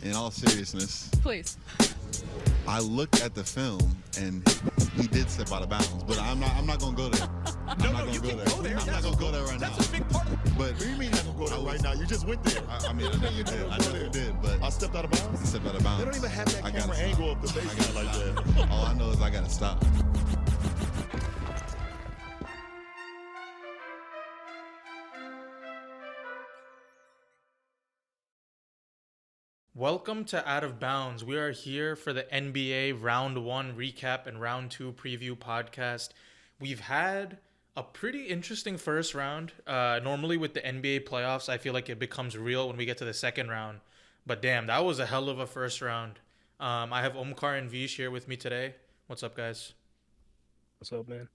in all seriousness, Please. I looked at the film and he did step out of bounds, but I'm not gonna go there. I'm not gonna go there. I'm not gonna go there right now. That's a big part of it. But What do you mean you're not going to go there right now? You just went there. I mean, I know you did. I know you did, but I stepped out of bounds? I stepped out of bounds. They don't even have that I camera gotta angle stop. of the I baseline gotta like stop. that. All I know is I gotta stop. Welcome to Out of Bounds. We are here for the NBA Round 1 recap and Round 2 preview podcast. We've had a pretty interesting first round. Normally with the NBA playoffs, I feel like it becomes real when we get to the second round. But damn, that was a hell of a first round. I have Omkar and Vish here with me today. What's up, guys? What's up, man?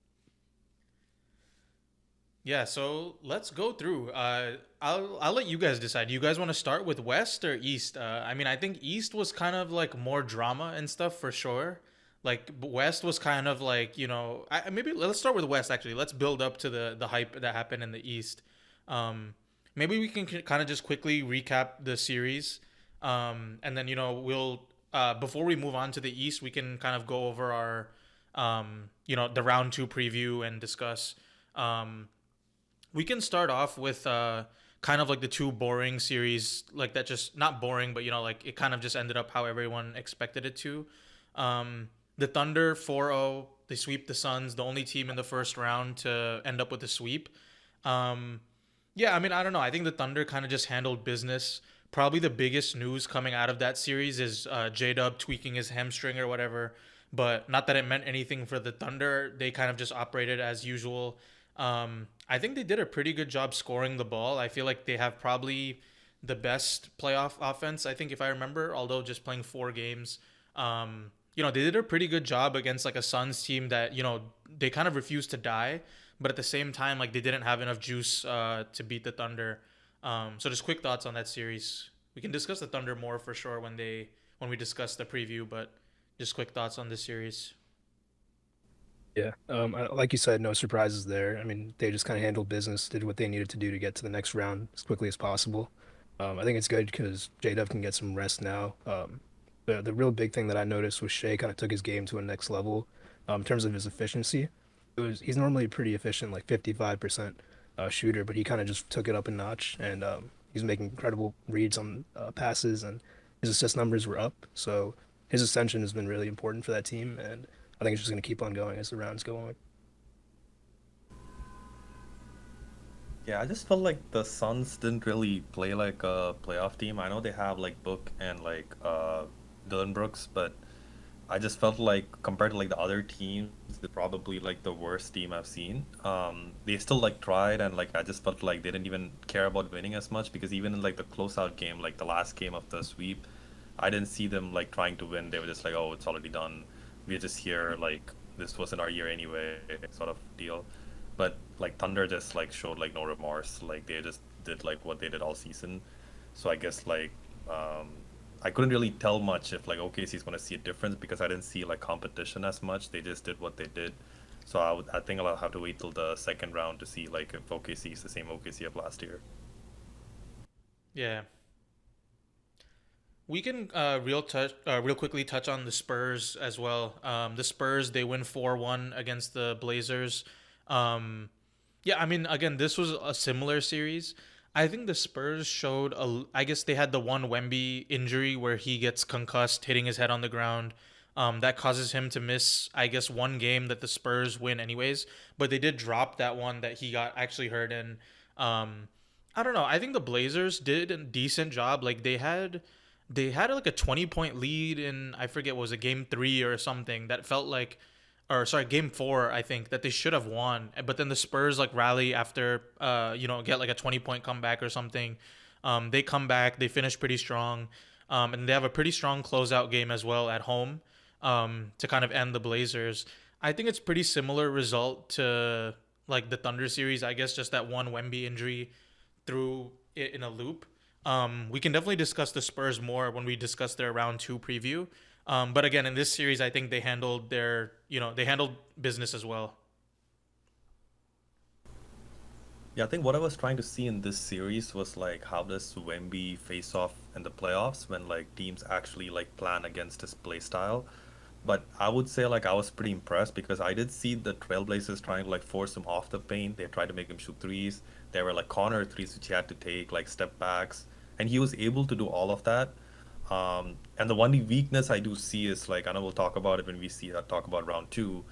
Yeah, so let's go through. I'll let you guys decide. You guys want to start with West or East? I mean, I think East was kind of like more drama and stuff for sure. Like West was kind of like, maybe let's start with West actually. Let's build up to the hype that happened in the East. Maybe we can kind of just quickly recap the series. And then, we'll before we move on to the East, we can kind of go over our the round 2 preview and discuss. We can start off with kind of like the two boring series, like that, just not boring, but like it kind of just ended up how everyone expected it to. The Thunder 4-0, they sweep the Suns, the only team in the first round to end up with a sweep. Yeah, I mean, I don't know. I think the Thunder kind of just handled business. Probably the biggest news coming out of that series is J-Dub tweaking his hamstring or whatever. But not that it meant anything for the Thunder. They kind of just operated as usual. I think they did a pretty good job scoring the ball. I feel like they have probably the best playoff offense, I think, if I remember, although just playing 4 games. They did a pretty good job against like a Suns team that, they kind of refused to die, but at the same time, like they didn't have enough juice to beat the Thunder. So just quick thoughts on that series. We can discuss the Thunder more for sure when we discuss the preview, but just quick thoughts on this series. Yeah, like you said, no surprises there. I mean, they just kind of handled business, did what they needed to do to get to the next round as quickly as possible. I think it's good because J-Dub can get some rest now. The real big thing that I noticed was Shea kind of took his game to a next level in terms of his efficiency. He's normally pretty efficient, like 55% shooter, but he kind of just took it up a notch, and he's making incredible reads on passes, and his assist numbers were up. So his ascension has been really important for that team, and I think it's just going to keep on going as the rounds go on. Yeah, I just felt like the Suns didn't really play like a playoff team. I know they have like Book and like Dylan Brooks, but I just felt like compared to like the other teams, they're probably like the worst team I've seen. They still like tried, and like I just felt like they didn't even care about winning as much, because even in like the closeout game, like the last game of the sweep, I didn't see them like trying to win. They were just like, oh, it's already done. We're just here, like this wasn't our year anyway, sort of deal. But like Thunder just like showed like no remorse. Like they just did like what they did all season. So I guess like I couldn't really tell much if like OKC is going to see a difference, because I didn't see like competition as much. They just did what they did. So I think I'll have to wait till the second round to see like if OKC is the same OKC of last year. Yeah. We can real quickly touch on the Spurs as well. The Spurs, they win 4-1 against the Blazers. Yeah, I mean, again, this was a similar series. I think the Spurs showed I guess they had the one Wemby injury where he gets concussed, hitting his head on the ground. That causes him to miss, I guess, one game that the Spurs win anyways. But they did drop that one that he got actually hurt in. I don't know. I think the Blazers did a decent job. Like they had like a 20-point lead in, I forget, was it game 3 or something, that felt like, or sorry, game 4, I think, that they should have won. But then the Spurs like rally after, get like a 20-point comeback or something. They come back, they finish pretty strong. And they have a pretty strong closeout game as well at home to kind of end the Blazers. I think it's pretty similar result to like the Thunder series. I guess just that one Wemby injury threw it in a loop. We can definitely discuss the Spurs more when we discuss their round 2 preview. But again, in this series, I think they handled they handled business as well. Yeah, I think what I was trying to see in this series was like how does Wemby face off in the playoffs when like teams actually like plan against his play style. But I would say like I was pretty impressed because I did see the Trailblazers trying to like force him off the paint. They tried to make him shoot threes. There were like corner threes which he had to take, like step backs, and he was able to do all of that. And the one weakness I do see is like I know we'll talk about it when we see talk about round two.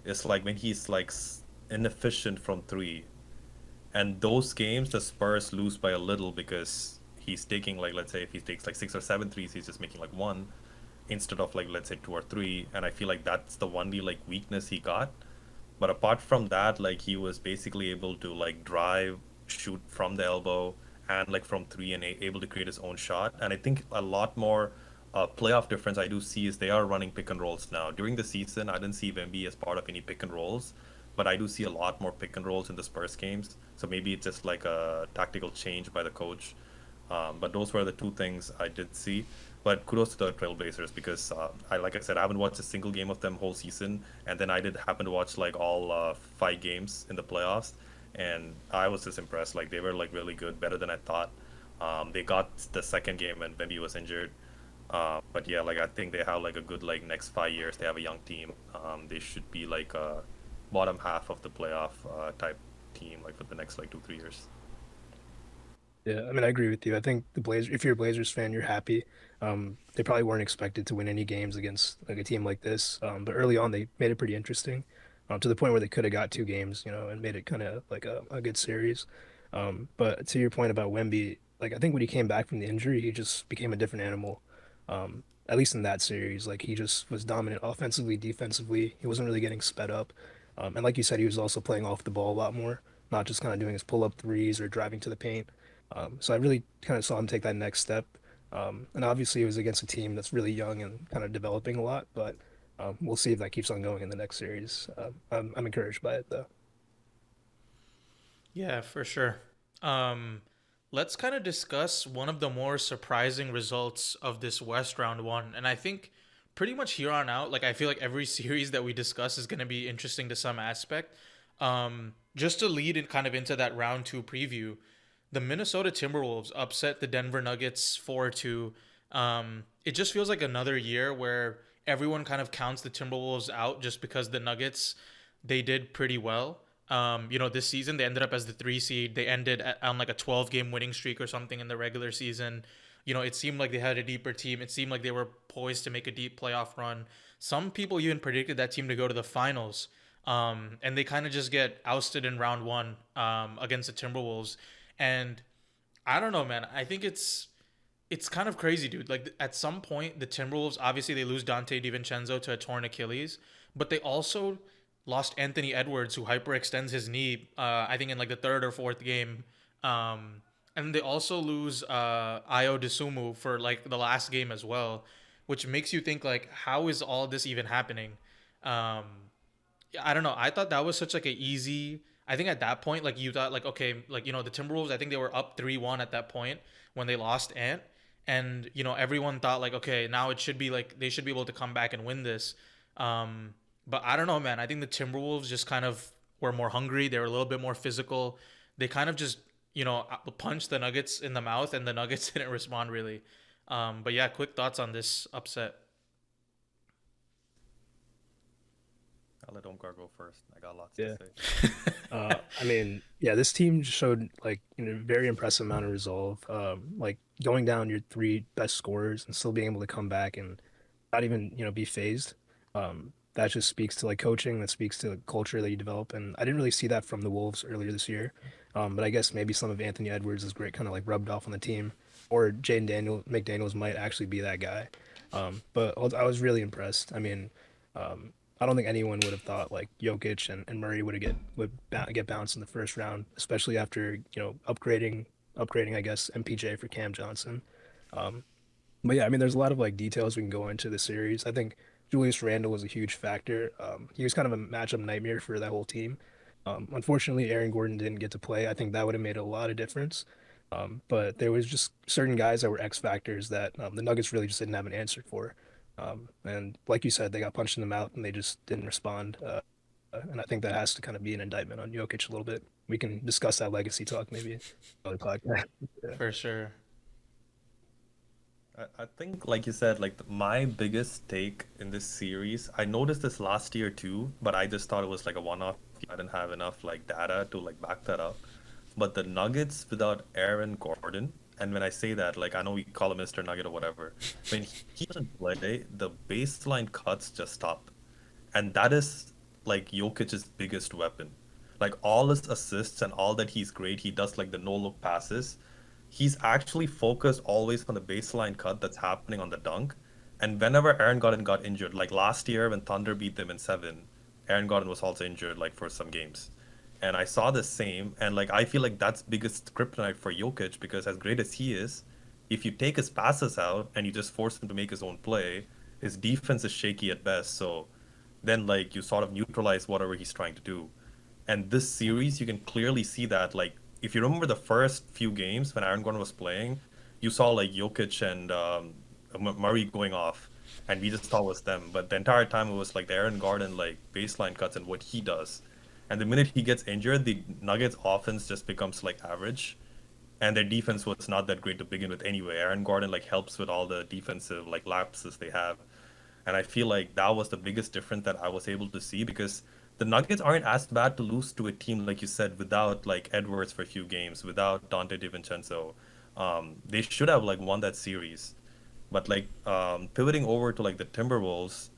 It's like when he's like inefficient from three. And those games, the Spurs lose by a little because he's taking like let's say if he takes like six or seven threes, he's just making like one instead of like let's say two or three. And I feel like that's the only like weakness he got. But apart from that, like he was basically able to like drive, shoot from the elbow, and like from three, and able to create his own shot. And I think a lot more playoff difference I do see is they are running pick and rolls now. During the season, I didn't see Wemby as part of any pick and rolls, but I do see a lot more pick and rolls in the Spurs games. So maybe it's just like a tactical change by the coach. But those were the two things I did see. But kudos to the Trailblazers because like I said, I haven't watched a single game of them whole season, and then I did happen to watch like all five games in the playoffs, and I was just impressed. Like they were like really good, better than I thought. They got the second game when Wemby was injured, but yeah, like I think they have like a good like next 5 years. They have a young team. They should be like a bottom half of the playoff type team like for the next like 2 3 years. Yeah, I mean, I agree with you. I think the Blazers, if you're a Blazers fan, you're happy. They probably weren't expected to win any games against like a team like this. But early on, they made it pretty interesting, to the point where they could have got 2 games, and made it kind of like a good series. But to your point about Wemby, like I think when he came back from the injury, he just became a different animal. At least in that series, like he just was dominant offensively, defensively. He wasn't really getting sped up. And like you said, he was also playing off the ball a lot more, not just kind of doing his pull-up threes or driving to the paint. So I really kind of saw him take that next step. And obviously, it was against a team that's really young and kind of developing a lot. But we'll see if that keeps on going in the next series. I'm encouraged by it, though. Yeah, for sure. Um, let's kind of discuss one of the more surprising results of this West round one. And I think pretty much here on out, like I feel like every series that we discuss is going to be interesting to some aspect. Just to lead in kind of into that round two preview, the Minnesota Timberwolves upset the Denver Nuggets 4-2. It just feels like another year where everyone kind of counts the Timberwolves out just because the Nuggets, they did pretty well. This season they ended up as the 3 seed. They ended on like a 12-game winning streak or something in the regular season. It seemed like they had a deeper team. It seemed like they were poised to make a deep playoff run. Some people even predicted that team to go to the finals. And they kind of just get ousted in round one against the Timberwolves. And I don't know, man. I think it's kind of crazy, dude. Like at some point, the Timberwolves obviously they lose Dante DiVincenzo to a torn Achilles, but they also lost Anthony Edwards, who hyperextends his knee. I think in like the third or fourth game, and they also lose Io DeSumo for like the last game as well, which makes you think like, how is all this even happening? Um, I don't know. I thought that was such like a easy. I think at that point, like you thought, like okay, like the Timberwolves. I think they were up 3-1 at that point when they lost Ant, and everyone thought like, okay, now it should be like they should be able to come back and win this. But I don't know, man. I think the Timberwolves just kind of were more hungry. They were a little bit more physical. They kind of just punched the Nuggets in the mouth, and the Nuggets didn't respond really. But yeah, quick thoughts on this upset. I'll let Omkar go first. I got lots to Yeah. say. I mean, yeah, this team showed like very impressive amount of resolve. Like going down your three best scorers and still being able to come back and not even be phased. That just speaks to like coaching. That speaks to the culture that you develop. And I didn't really see that from the Wolves earlier this year. But I guess maybe some of Anthony Edwards' great kind of like rubbed off on the team, or McDaniels might actually be that guy. But I was really impressed. I mean. I don't think anyone would have thought like Jokic and Murray would get bounced in the first round, especially after upgrading I guess MPJ for Cam Johnson. Um, but yeah, I mean, there's a lot of like details we can go into the series. I think Julius Randle was a huge factor. He was kind of a matchup nightmare for that whole team. Unfortunately, Aaron Gordon didn't get to play. I think that would have made a lot of difference. But there was just certain guys that were X factors that the Nuggets really just didn't have an answer for. And like you said, they got punched in the mouth and they just didn't respond. And I think that has to kind of be an indictment on Jokic a little bit. We can discuss that legacy talk maybe on the podcast. Yeah. For sure. I think, like you said, like my biggest take in this series, I noticed this last year too, but I just thought it was like a one-off. I didn't have enough like data to like back that up. But the Nuggets without Aaron Gordon, and when I say that, like I know we call him Mr. Nugget or whatever, when he doesn't play, the baseline cuts just stop. And that is like Jokic's biggest weapon. Like all his assists and all that he's great, he does like the no-look passes. He's actually focused always on the baseline cut that's happening on the dunk. And whenever Aaron Gordon got injured, like last year when Thunder beat them in seven, Aaron Gordon was also injured like for some games. And I saw the same, and like I feel like that's biggest kryptonite for Jokic because as great as he is, if you take his passes out and you just force him to make his own play, his defense is shaky at best. So then like you sort of neutralize whatever he's trying to do. And this series, you can clearly see that. Like, if you remember the first few games when Aaron Gordon was playing, you saw like Jokic and Murray going off, and we just thought it was them. But the entire time it was like the Aaron Gordon like baseline cuts and what he does. And the minute he gets injured, the Nuggets offense just becomes like average, and their defense was not that great to begin with anyway. Aaron Gordon like helps with all the defensive like lapses they have. And I feel like that was the biggest difference that I was able to see because the Nuggets aren't as bad to lose to a team, like you said, without like Edwards for a few games, without Dante DiVincenzo. They should have like won that series. But like pivoting over to like the Timberwolves,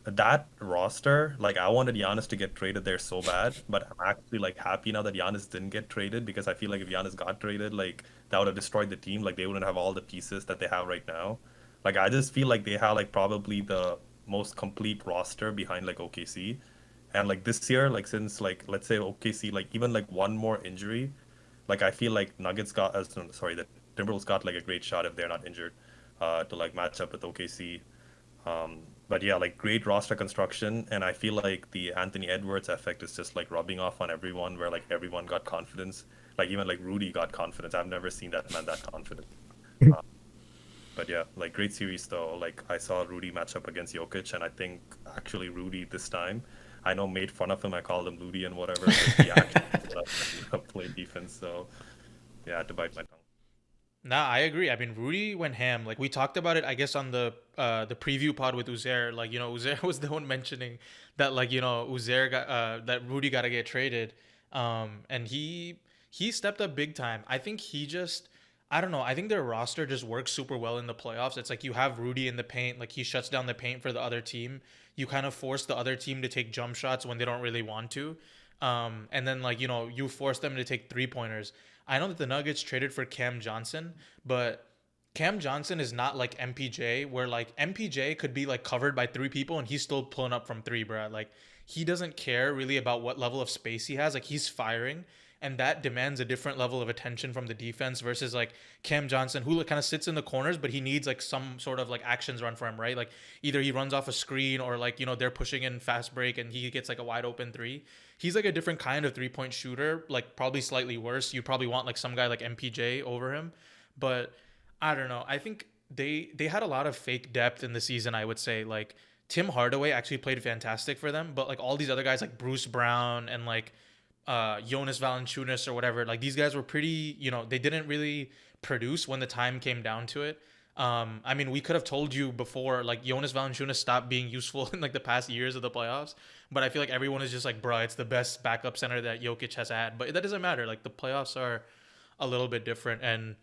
that roster, like I wanted Giannis to get traded there so bad, but I'm actually like happy now that Giannis didn't get traded because I feel like if Giannis got traded, like that would have destroyed the team. Like they wouldn't have all the pieces that they have right now. Like I just feel like they have like probably the most complete roster behind like OKC. And like this year, like since like let's say OKC, like even like one more injury, like I feel like Nuggets got, sorry, the Timberwolves got like a great shot if they're not injured, to like match up with OKC. But yeah, like great roster construction, and I feel like the Anthony Edwards effect is just like rubbing off on everyone, where like everyone got confidence. Like even like Rudy got confidence. I've never seen that man that confident. Uh, but yeah, like great series though. Like I saw Rudy match up against Jokic, and I think actually Rudy this time, I know made fun of him. I called him Rudy and whatever, but he actually played defense. So yeah, I had to bite my tongue. Nah, I agree. I mean, Rudy went ham. Like we talked about it, I guess, on the preview pod with Uzair. Like, Uzair was the one mentioning that like, Uzair got that Rudy got to get traded. And he stepped up big time. I think he just I don't know. I think their roster just works super well in the playoffs. It's like you have Rudy in the paint, like he shuts down the paint for the other team. You kind of force the other team to take jump shots when they don't really want to. And then like, you force them to take three pointers. I know that the Nuggets traded for Cam Johnson, but Cam Johnson is not like MPJ, where like MPJ could be like covered by three people and he's still pulling up from three, bro. Like he doesn't care really about what level of space he has. Like he's firing, and that demands a different level of attention from the defense versus like Cam Johnson, who like kind of sits in the corners, but he needs like some sort of like actions run for him, right? Like either he runs off a screen or like they're pushing in fast break and he gets like a wide open three. He's like a different kind of 3-point shooter, like probably slightly worse. You probably want like some guy like MPJ over him, but I don't know. I think they had a lot of fake depth in the season. I would say like Tim Hardaway actually played fantastic for them, but like all these other guys like Bruce Brown and like Jonas Valanciunas or whatever, like these guys were pretty, they didn't really produce when the time came down to it. I mean, we could have told you before, like Jonas Valanciunas stopped being useful in like the past years of the playoffs, but I feel like everyone is just like, bruh, it's the best backup center that Jokic has had. But that doesn't matter. Like the playoffs are a little bit different. And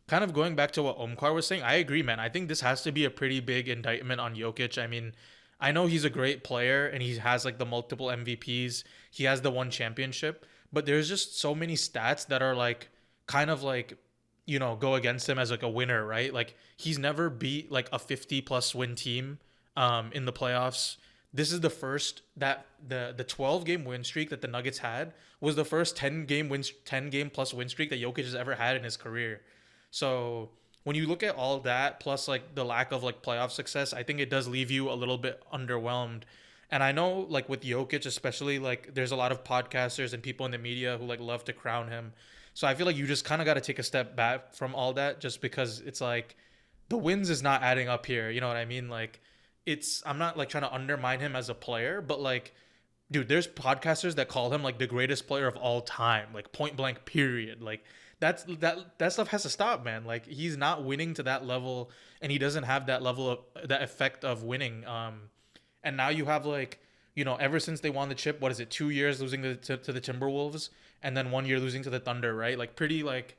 kind of going back to what Omkar was saying, I agree, man. I think this has to be a pretty big indictment on Jokic. I mean, I know he's a great player and he has like the multiple MVPs. He has the one championship, but there's just so many stats that are like kind of like, go against him as like a winner, right? Like he's never beat like a 50 plus win team in the playoffs. This is the first that the 12 game win streak that the Nuggets had was the first 10 game plus win streak that Jokic has ever had in his career. So when you look at all that plus like the lack of like playoff success, I think it does leave you a little bit underwhelmed. And I know like with Jokic especially, like there's a lot of podcasters and people in the media who like love to crown him. So I feel like you just kind of got to take a step back from all that, just because it's like the wins is not adding up here. You know what I mean? Like I'm not like trying to undermine him as a player, but like dude, there's podcasters that call him like the greatest player of all time, like point blank period. Like that stuff has to stop, man. Like he's not winning to that level, and he doesn't have that level of that effect of winning. And now you have like, ever since they won the chip, what is it, 2 years losing to the Timberwolves, and then 1 year losing to the Thunder, right? Like pretty like,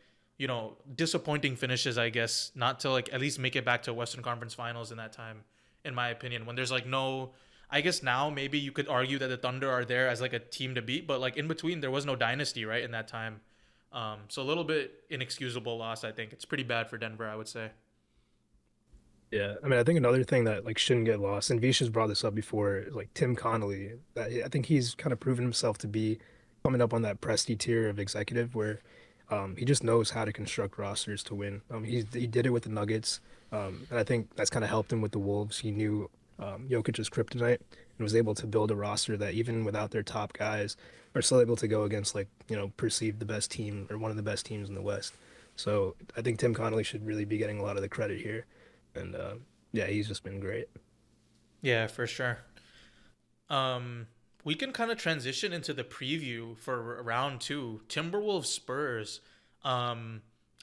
disappointing finishes, I guess, not to like at least make it back to Western Conference Finals in that time, in my opinion. When there's like no, I guess now maybe you could argue that the Thunder are there as like a team to beat, but like in between there was no dynasty, right, in that time. So a little bit inexcusable loss. I think it's pretty bad for Denver, I would say. Yeah, I mean, I think another thing that like shouldn't get lost, and Visha's brought this up before, is, like Tim Connolly. That I think he's kind of proven himself to be coming up on that Presti tier of executive where he just knows how to construct rosters to win. He did it with the Nuggets, and I think that's kind of helped him with the Wolves. He knew Jokic's kryptonite and was able to build a roster that even without their top guys are still able to go against like perceived the best team or one of the best teams in the West. So I think Tim Connolly should really be getting a lot of the credit here. And yeah, he's just been great. Yeah, for sure. We can kind of transition into the preview for round two, Timberwolves Spurs. I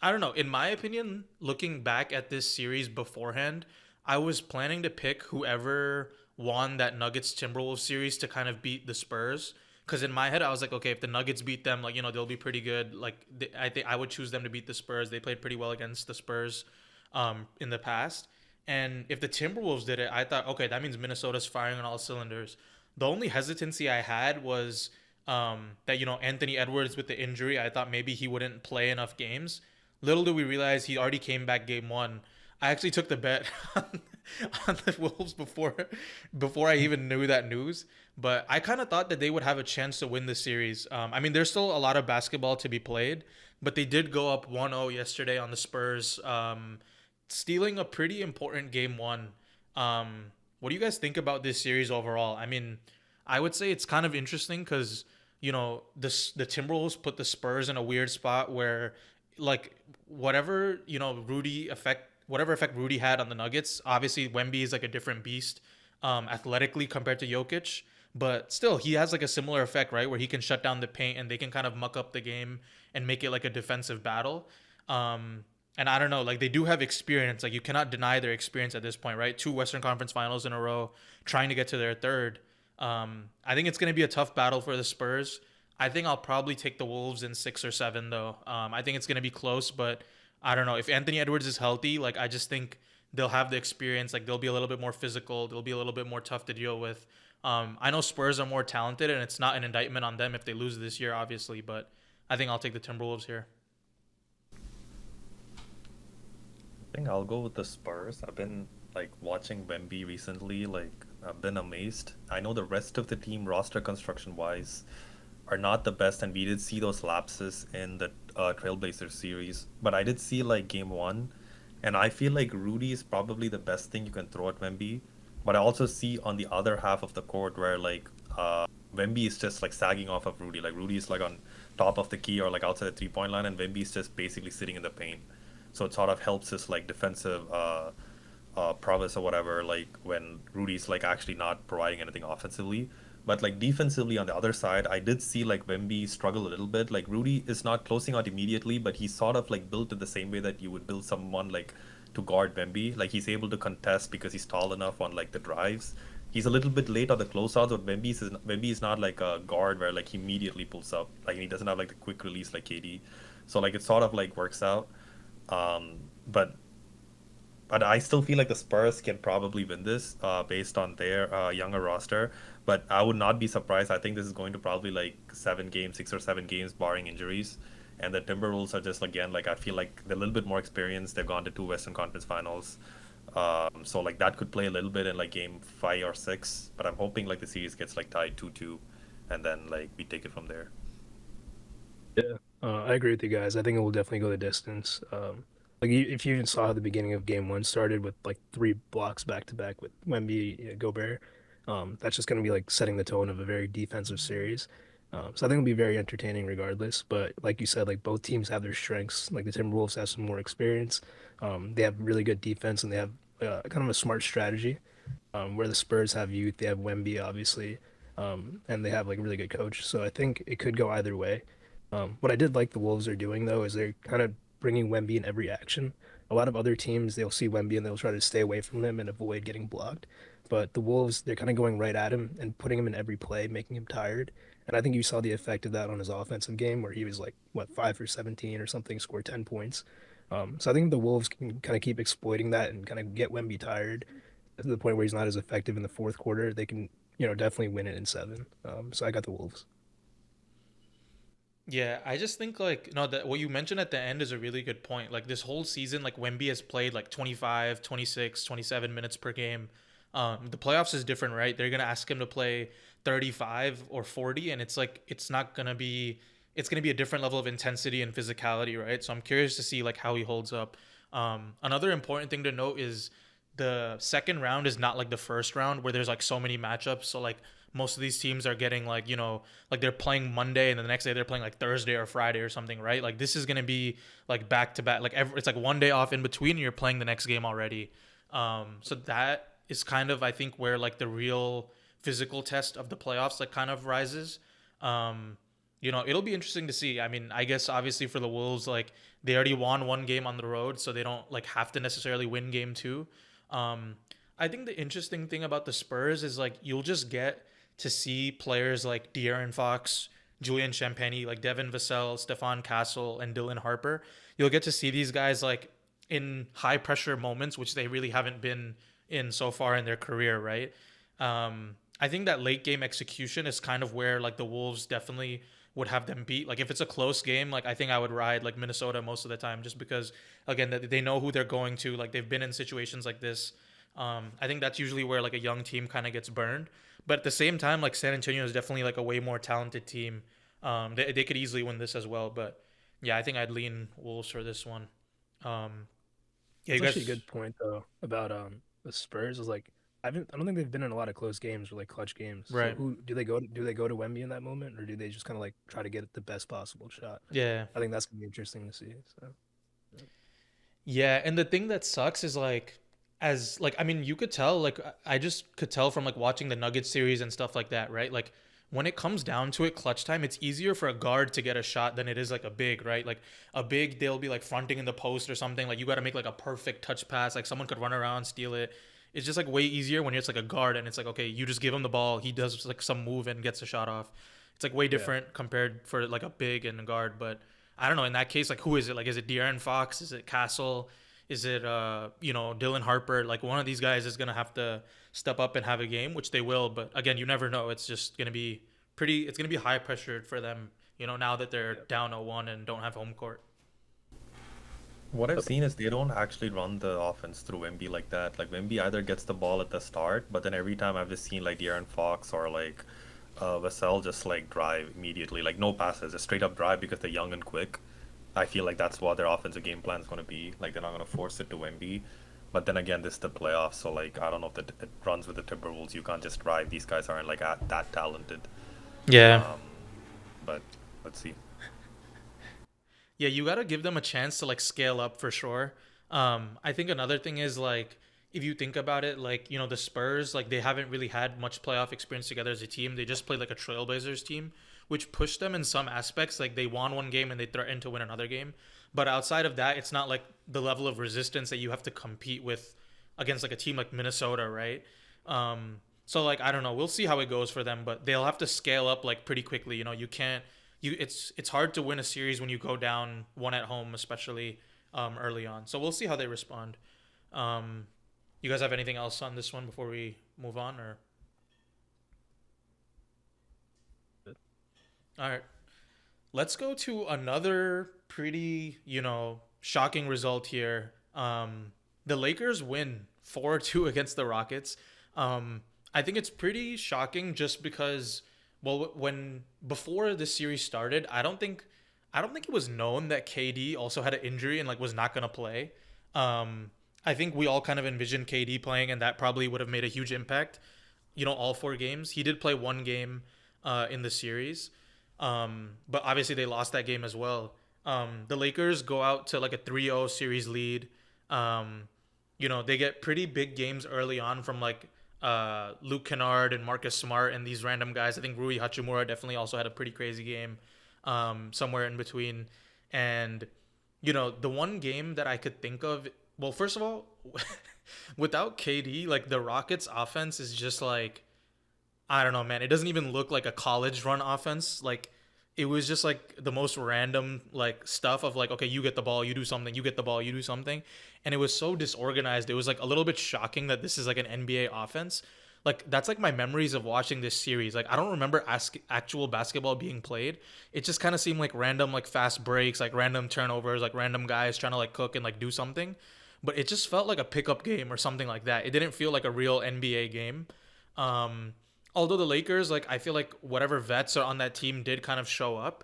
don't know. In my opinion, looking back at this series beforehand, I was planning to pick whoever won that Nuggets Timberwolves series to kind of beat the Spurs. Because in my head, I was like, okay, if the Nuggets beat them, like, they'll be pretty good. Like, I think I would choose them to beat the Spurs. They played pretty well against the Spurs in the past. And if the Timberwolves did it, I thought, okay, that means Minnesota's firing on all cylinders. The only hesitancy I had was that, Anthony Edwards with the injury, I thought maybe he wouldn't play enough games. Little did we realize he already came back game one. I actually took the bet on the Wolves before I even knew that news. But I kind of thought that they would have a chance to win the series. I mean, there's still a lot of basketball to be played, but they did go up 1-0 yesterday on the Spurs, stealing a pretty important game one. What do you guys think about this series overall? I mean, I would say it's kind of interesting because, the Timberwolves put the Spurs in a weird spot where, like, whatever effect Rudy had on the Nuggets. Obviously, Wemby is like a different beast, athletically compared to Jokic, but still, he has like a similar effect, right, where he can shut down the paint and they can kind of muck up the game and make it like a defensive battle. And I don't know, like they do have experience. Like you cannot deny their experience at this point, right? Two Western Conference Finals in a row, trying to get to their third. I think it's going to be a tough battle for the Spurs. I think I'll probably take the Wolves in 6 or 7, though. I think it's going to be close, but I don't know. If Anthony Edwards is healthy, like I just think they'll have the experience. Like they'll be a little bit more physical. They'll be a little bit more tough to deal with. I know Spurs are more talented, and it's not an indictment on them if they lose this year, obviously. But I think I'll take the Timberwolves here. I think I'll go with the Spurs. I've been like watching Wemby recently. Like I've been amazed. I know the rest of the team roster construction wise are not the best, and we did see those lapses in the Trailblazers series. But I did see like game one, and I feel like Rudy is probably the best thing you can throw at Wemby. But I also see on the other half of the court where like Wemby is just like sagging off of Rudy. Like Rudy is like on top of the key or like outside the 3 point line, and Wemby is just basically sitting in the paint. So it sort of helps his like defensive prowess or whatever. Like when Rudy's like actually not providing anything offensively. But like defensively on the other side, I did see like Wemby struggle a little bit. Like Rudy is not closing out immediately, but he's sort of like built in the same way that you would build someone like to guard Wemby. Like he's able to contest because he's tall enough on like the drives. He's a little bit late on the closeouts, but Wemby is not like a guard where like he immediately pulls up. Like he doesn't have like the quick release like KD. So like it sort of like works out. Um, but but I still feel like the Spurs can probably win this based on their younger roster. But I would not be surprised. I think this is going to probably like 7 games, 6 or 7 games, barring injuries. And the Timberwolves are just again like I feel like they're a little bit more experienced. They've gone to 2 Western Conference Finals, so like that could play a little bit in like game 5 or 6. But I'm hoping like the series gets like tied 2-2, and then like we take it from there. Yeah, I agree with you guys. I think it will definitely go the distance. If you even saw how the beginning of game one started with like 3 blocks back to back with Wemby, Gobert, that's just going to be like setting the tone of a very defensive series. So I think it'll be very entertaining regardless. But like you said, like both teams have their strengths. Like the Timberwolves have some more experience. They have really good defense and they have kind of a smart strategy. Where the Spurs have youth, they have Wemby obviously. and they have like a really good coach. So I think it could go either way. What I did like the Wolves are doing though is they're kind of bringing Wemby in every action. A lot of other teams they'll see Wemby and they'll try to stay away from him and avoid getting blocked. But the Wolves they're kind of going right at him and putting him in every play, making him tired. And I think you saw the effect of that on his offensive game where he was like what 5 for 17 or something, scored 10 points. So I think the Wolves can kind of keep exploiting that and kind of get Wemby tired to the point where he's not as effective in the fourth quarter. They can, definitely win it in seven. So I got the Wolves. Yeah, I just think like no that what you mentioned at the end is a really good point. Like this whole season like Wemby has played like 25, 26, 27 minutes per game. The playoffs is different, right? They're going to ask him to play 35 or 40 and it's like it's going to be a different level of intensity and physicality, right? So I'm curious to see like how he holds up. Another important thing to note is the second round is not like the first round where there's like so many matchups. So like most of these teams are getting like, like they're playing Monday and then the next day they're playing like Thursday or Friday or something, right? Like this is going to be like back to back, like it's like one day off in between and you're playing the next game already. So that is kind of, I think, where like the real physical test of the playoffs like kind of rises. It'll be interesting to see. I mean, I guess obviously for the Wolves, like they already won one game on the road, so they don't like have to necessarily win game two. I think the interesting thing about the Spurs is like you'll just get to see players like De'Aaron Fox, Julian Champagnie, like Devin Vassell, Stephon Castle, and Dylan Harper. You'll get to see these guys like in high pressure moments, which they really haven't been in so far in their career, right? I think that late game execution is kind of where like the Wolves definitely would have them beat. Like if it's a close game, like I think I would ride like Minnesota most of the time just because again that they know who they're going to. Like they've been in situations like this. I think that's usually where like a young team kind of gets burned. But at the same time, like San Antonio is definitely like a way more talented team. They could easily win this as well. But yeah, I think I'd lean Wolves for this one. Yeah, you That's guys. actually a good point though about the Spurs. Is like I don't think they've been in a lot of close games or like clutch games. So Right. who do they go? Do they go to Wemby in that moment, or do they just kind of like try to get the best possible shot? Yeah. I think that's gonna be interesting to see. So Yeah, and the thing that sucks is like as like I mean you could tell like I just could tell from like watching the Nuggets series and stuff like that, right? Like when it comes down to it clutch time, it's easier for a guard to get a shot than it is like a big, right? Like a big they'll be like fronting in the post or something, like you got to make like a perfect touch pass, like someone could run around steal it. It's just like way easier when it's like a guard and it's like okay, you just give him the ball, he does like some move and gets a shot off. It's like way yeah, different compared for like a big and a guard, but I don't know. In that case, like who is it? Like is it De'Aaron Fox? Is it Castle? Is it Dylan Harper? Like one of these guys is gonna have to step up and have a game, which they will. But again, you never know. It's just gonna be pretty. It's gonna be high pressured for them. Now that they're yeah. down 0-1 and don't have home court. What I've seen is they don't actually run the offense through Wemby like that. Like Wemby either gets the ball at the start, but then every time I've just seen like De'Aaron Fox or like Vassell just like drive immediately, like no passes, just straight up drive because they're young and quick. I feel like that's what their offensive game plan is going to be. Like they're not going to force it to Wemby. But then again, this is the playoffs, so like I don't know if it runs with the Timberwolves. You can't just drive. These guys aren't like that talented. Yeah. Um, but let's see. Yeah, you got to give them a chance to like scale up for sure. I think another thing is like if you think about it, like the Spurs, like they haven't really had much playoff experience together as a team. They just played like a Trailblazers team, which pushed them in some aspects. Like they won one game and they threatened to win another game, but outside of that, it's not like the level of resistance that you have to compete with against like a team like Minnesota, right? So like I don't know, we'll see how it goes for them, but they'll have to scale up like pretty quickly. You can't it's hard to win a series when you go down one at home, especially early on. So we'll see how they respond. You guys have anything else on this one before we move on, or? All right, let's go to another pretty shocking result here. The Lakers win 4-2 against the Rockets. I think it's pretty shocking just because, well, when before this series started, I don't think it was known that KD also had an injury and like was not gonna play. I think we all kind of envisioned KD playing, and that probably would have made a huge impact. All 4 games. He did play one game in the series, but obviously they lost that game as well. The Lakers go out to like a 3-0 series lead. They get pretty big games early on from like Luke Kennard and Marcus Smart and these random guys. I think Rui Hachimura definitely also had a pretty crazy game, somewhere in between. And the one game that I could think of, well, first of all, without KD, like the Rockets offense is just like, I don't know, man. It doesn't even look like a college run offense. Like it was just like the most random like stuff of like, okay, you get the ball, you do something, you get the ball, you do something. And it was so disorganized. It was like a little bit shocking that this is like an NBA offense. Like that's like my memories of watching this series. Like I don't remember actual basketball being played. It just kind of seemed like random like fast breaks, like random turnovers, like random guys trying to like cook and like do something. But it just felt like a pickup game or something like that. It didn't feel like a real NBA game. Um, Although the Lakers, like I feel like whatever vets are on that team did kind of show up.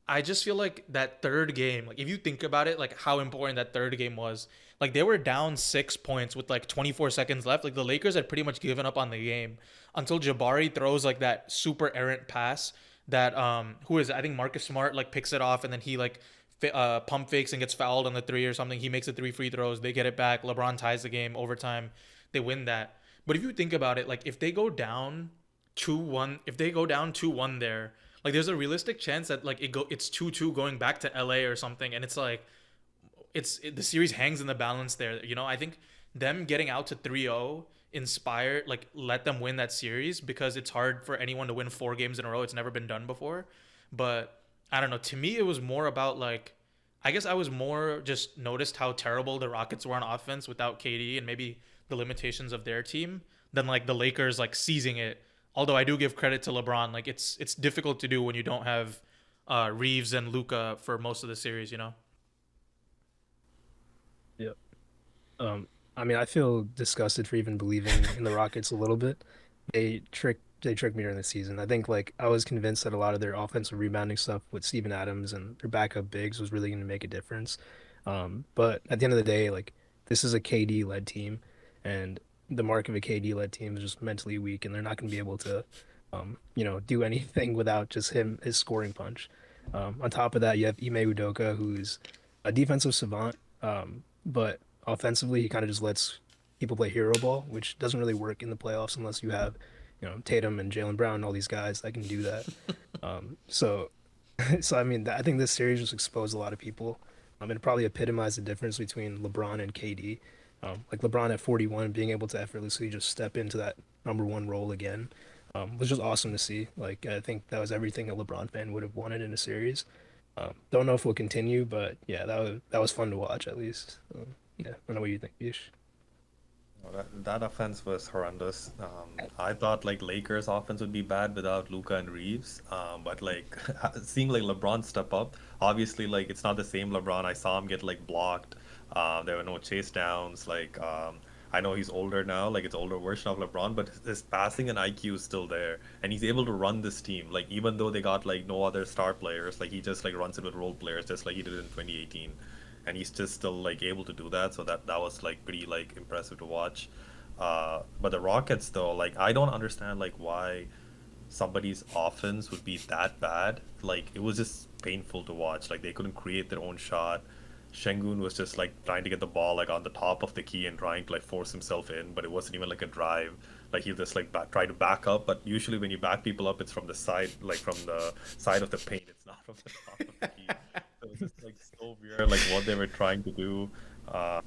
I just feel like that third game, like if you think about it, like how important that third game was. Like they were down 6 points with like 24 seconds left. Like the Lakers had pretty much given up on the game until Jabari throws like that super errant pass that who is it? I think Marcus Smart like picks it off and then he like pump fakes and gets fouled on the three or something. He makes the 3 free throws. They get it back. LeBron ties the game overtime. They win that. But if you think about it, like if they go down 2-1, if they go down 2-1 there, like there's a realistic chance that like it's 2-2 going back to LA or something, and it's like the series hangs in the balance there. I think them getting out to 3-0 inspired, like let them win that series, because it's hard for anyone to win 4 games in a row. It's never been done before. But I don't know, to me it was more about like, I guess I was more just noticed how terrible the Rockets were on offense without KD and maybe the limitations of their team than like the Lakers like seizing it. Although I do give credit to LeBron, like it's difficult to do when you don't have Reeves and Luka for most of the series. Yep. I mean, I feel disgusted for even believing in the Rockets a little bit. They tricked me during the season. I think like I was convinced that a lot of their offensive rebounding stuff with Steven Adams and their backup bigs was really going to make a difference. But at the end of the day, like this is a KD led team, and the mark of a KD led team is just mentally weak, and they're not going to be able to, do anything without just his scoring punch. On top of that, you have Ime Udoka, who's a defensive savant, but offensively, he kind of just lets people play hero ball, which doesn't really work in the playoffs unless you have, Tatum and Jalen Brown and all these guys that can do that. So, so I mean, I think this series just exposed a lot of people. And it probably epitomized the difference between LeBron and KD. Like LeBron at 41 being able to effortlessly just step into that number one role again, was just awesome to see. Like I think that was everything a LeBron fan would have wanted in a series. Don't know if we'll continue, but yeah, that was fun to watch at least. Yeah, I don't know what you think, Bish. That offense was horrendous. I thought like Lakers offense would be bad without Luka and Reeves. But like seeing like LeBron step up, obviously like it's not the same LeBron. I saw him get like blocked. There were no chase downs. Like I know he's older now, like it's older version of LeBron, but his passing and IQ is still there, and he's able to run this team. Like even though they got like no other star players, like he just like runs it with role players, just like he did in 2018, and he's just still like able to do that. So that was like pretty like impressive to watch. But the Rockets though, like I don't understand like why somebody's offense would be that bad. Like it was just painful to watch. Like they couldn't create their own shot. Şengün was just like trying to get the ball like on the top of the key and trying to like force himself in, but it wasn't even like a drive. Like he just like try to back up, but usually when you back people up, it's from the side, like from the side of the paint. It's not from the top of the key. So it was just like so weird, like what they were trying to do. I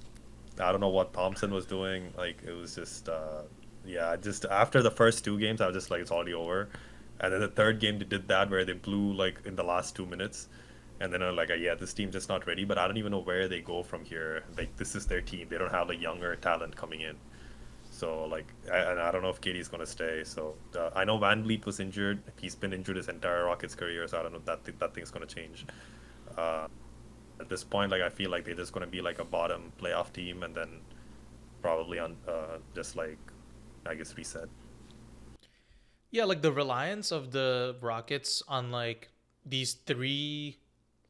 don't know what Thompson was doing. Like it was just, yeah. Just after the first 2 games, I was just like, it's already over. And then the third game, they did that where they blew like in the last 2 minutes. And then I'm like, yeah, this team's just not ready. But I don't even know where they go from here. Like this is their team. They don't have like younger talent coming in. So like, and I don't know if Katie's gonna stay. So I know Van Vliet was injured. He's been injured his entire Rockets career. So I don't know if that thing's gonna change. At this point, like I feel like they're just gonna be like a bottom playoff team, and then probably on just like I guess reset. Yeah, like the reliance of the Rockets on like these 3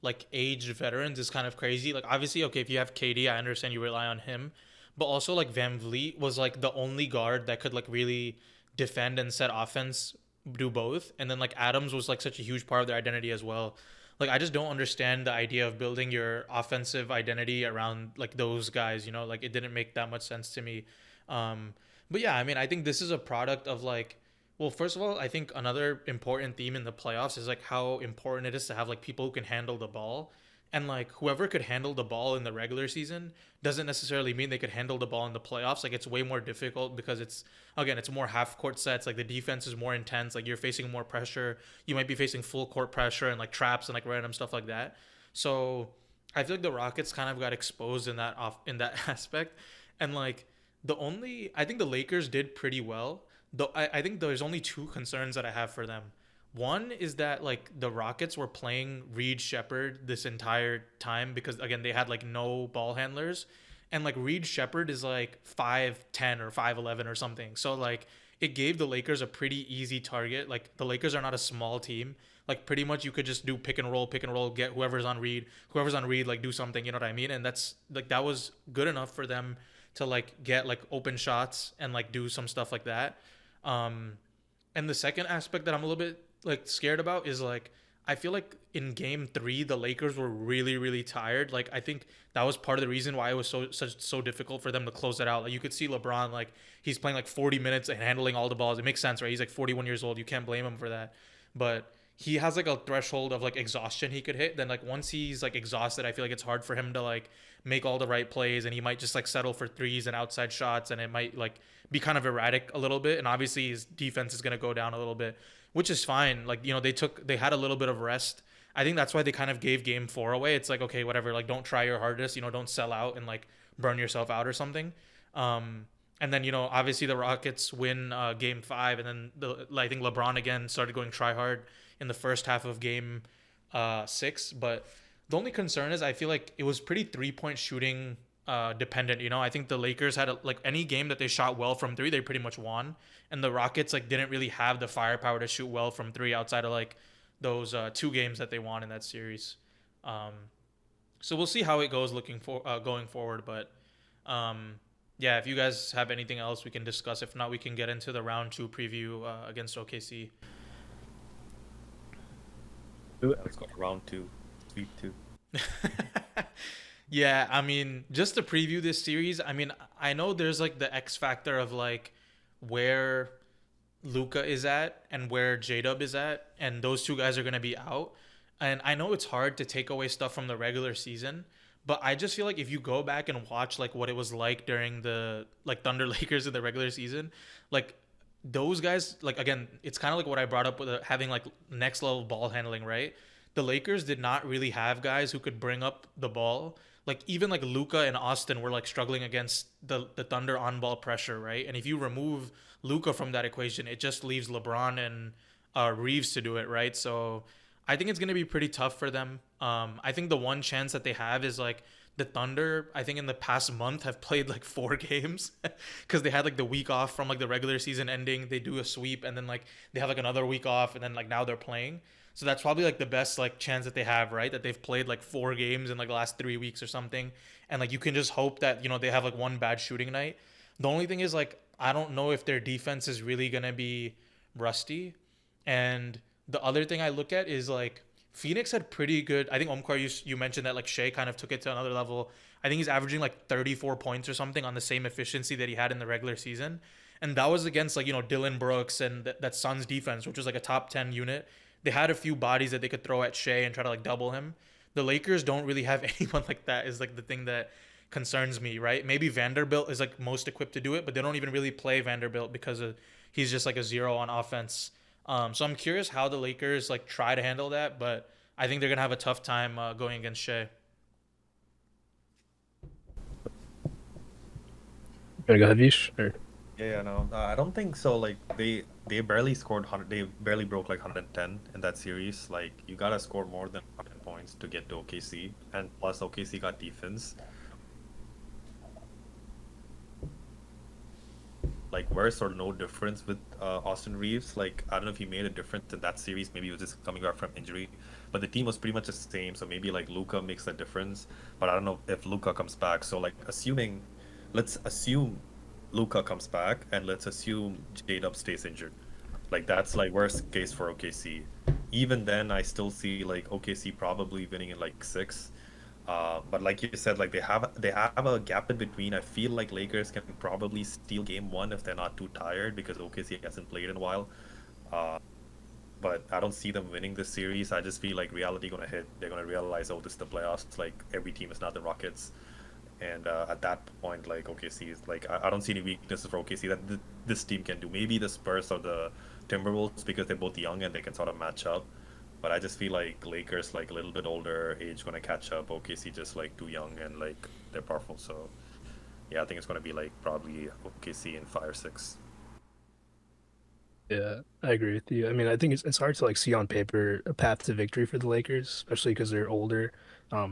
like aged veterans is kind of crazy. Like obviously, okay, if you have KD, I understand you rely on him, but also like Van Vliet was like the only guard that could like really defend and set offense, do both. And then like Adams was like such a huge part of their identity as well. Like I just don't understand the idea of building your offensive identity around like those guys, like it didn't make that much sense to me. But yeah, I mean, I think this is a product of like, well, first of all, I think another important theme in the playoffs is like how important it is to have like people who can handle the ball. And like whoever could handle the ball in the regular season doesn't necessarily mean they could handle the ball in the playoffs. Like it's way more difficult because it's again, it's more half court sets. Like the defense is more intense. Like you're facing more pressure. You might be facing full court pressure and like traps and like random stuff like that. So I feel like the Rockets kind of got exposed in that aspect. And like I think the Lakers did pretty well. Though I think there's only two concerns that I have for them. One is that like the Rockets were playing Reed Shepherd this entire time because again they had like no ball handlers, and like Reed Shepherd is like 5'10" or 5'11" or something. So like it gave the Lakers a pretty easy target. Like the Lakers are not a small team. Like pretty much you could just do pick and roll, get whoever's on Reed, like do something. You know what I mean? And that's like that was good enough for them to like get like open shots and like do some stuff like that. Um, and the second aspect that I'm a little bit like scared about is like I feel like in game 3 the Lakers were really really tired. Like I think that was part of the reason why it was so difficult for them to close it out. Like you could see LeBron like he's playing like 40 minutes and handling all the balls. It makes sense, right? He's like 41 years old. You can't blame him for that. But he has like a threshold of like exhaustion he could hit. Then like once he's like exhausted, I feel like it's hard for him to like make all the right plays, and he might just like settle for threes and outside shots, and it might like be kind of erratic a little bit. And obviously his defense is going to go down a little bit, which is fine. Like, you know, they had a little bit of rest. I think that's why they kind of gave game 4 away. It's like, okay, whatever, like don't try your hardest, you know, don't sell out and like burn yourself out or something. And then, you know, obviously the Rockets win game 5, and then I think LeBron again started going try hard in the first half of game 6. But the only concern is I feel like it was pretty 3-point shooting dependent. You know, I think the Lakers had like any game that they shot well from 3, they pretty much won. And the Rockets like didn't really have the firepower to shoot well from 3 outside of like those 2 games that they won in that series. So we'll see how it goes going forward. But yeah, if you guys have anything else, we can discuss. If not, we can get into the round 2 preview against OKC. Let's go round 2, sweep 2. Yeah, I mean, just to preview this series, I mean, I know there's like the X factor of like where Luka is at and where J-Dub is at, and those two guys are going to be out. And I know it's hard to take away stuff from the regular season, but I just feel like if you go back and watch like what it was like during the like Thunder Lakers in the regular season, like those guys, like again, it's kind of like what I brought up with having like next level ball handling, right? The Lakers did not really have guys who could bring up the ball. Like even like Luka and Austin were like struggling against the Thunder on ball pressure, right? And if you remove Luka from that equation, it just leaves LeBron and Reeves to do it, right? So I think it's gonna be pretty tough for them. I think the one chance that they have is like the Thunder. I think in the past month have played like 4 games because they had like the week off from like the regular season ending. They do a sweep and then like they have like another week off, and then like now they're playing. So that's probably like the best like chance that they have, right? That they've played like 4 games in like the last 3 weeks or something, and like you can just hope that, you know, they have like one bad shooting night. The only thing is like I don't know if their defense is really gonna be rusty. And the other thing I look at is like Phoenix had pretty good. I think Omkar, you mentioned that like Shea kind of took it to another level. I think he's averaging like 34 points or something on the same efficiency that he had in the regular season, and that was against like, you know, Dylan Brooks and that Suns defense, which was like a top 10 unit. They had a few bodies that they could throw at Shea and try to like double him. The Lakers don't really have anyone like that. Is like the thing that concerns me, right? Maybe Vanderbilt is like most equipped to do it, but they don't even really play Vanderbilt because he's just like a 0 on offense. So I'm curious how the Lakers like try to handle that, but I think they're gonna have a tough time going against Shea. Gonna go ahead, Vish? Or... Yeah, no, I don't think so. Like they barely scored 100. They barely broke like 110 in that series. Like you gotta score more than 100 points to get to OKC, and plus OKC got defense. Like we're sort of no difference with Austin Reeves. Like I don't know if he made a difference in that series. Maybe he was just coming back from injury, but the team was pretty much the same. So maybe like Luka makes a difference, but I don't know if Luka comes back. So like let's assume Luka comes back, and let's assume J-Dub stays injured. Like that's like worst case for OKC. Even then, I still see like OKC probably winning in like 6. But like you said, like they have a gap in between. I feel like Lakers can probably steal game one if they're not too tired because OKC hasn't played in a while. Uh, but I don't see them winning this series. I just feel like reality gonna hit. They're gonna realize, oh, this is the playoffs. Like every team is not the Rockets, and at that point, like OKC is like I don't see any weaknesses for OKC that this team can do. Maybe the Spurs or the Timberwolves because they're both young and they can sort of match up. But I just feel like Lakers like a little bit older age gonna catch up. OKC just like too young and like they're powerful. So yeah, I think it's gonna be like probably OKC in 5 or 6. Yeah, I agree with you. I mean, I think it's hard to like see on paper a path to victory for the Lakers, especially because they're older.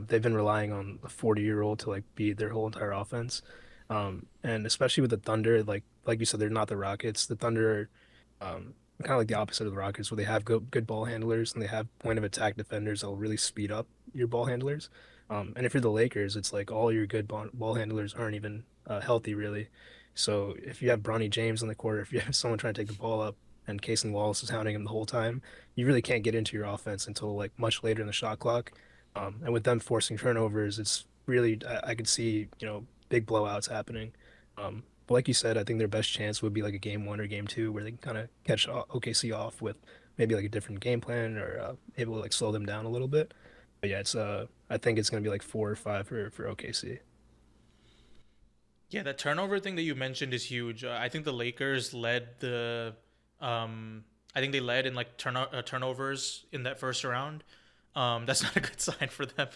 They've been relying on a 40-year-old to like beat their whole entire offense. And especially with the Thunder, like you said, they're not the Rockets. The Thunder are kind of like the opposite of the Rockets, where they have good ball handlers and they have point of attack defenders that will really speed up your ball handlers. And if you're the Lakers, it's like all your good ball handlers aren't even healthy, really. So if you have Bronny James on the court, if you have someone trying to take the ball up and Casey Wallace is hounding him the whole time, you really can't get into your offense until like much later in the shot clock. And with them forcing turnovers, it's really I could see big blowouts happening. But like you said, I think their best chance would be like a game one or game two where they can kind of catch OKC off with maybe like a different game plan or able to like slow them down a little bit. But yeah, it's I think it's gonna be like 4 or 5 for OKC. Yeah, that turnover thing that you mentioned is huge. I think the Lakers led I think they led in like turnovers in that first round. That's not a good sign for them,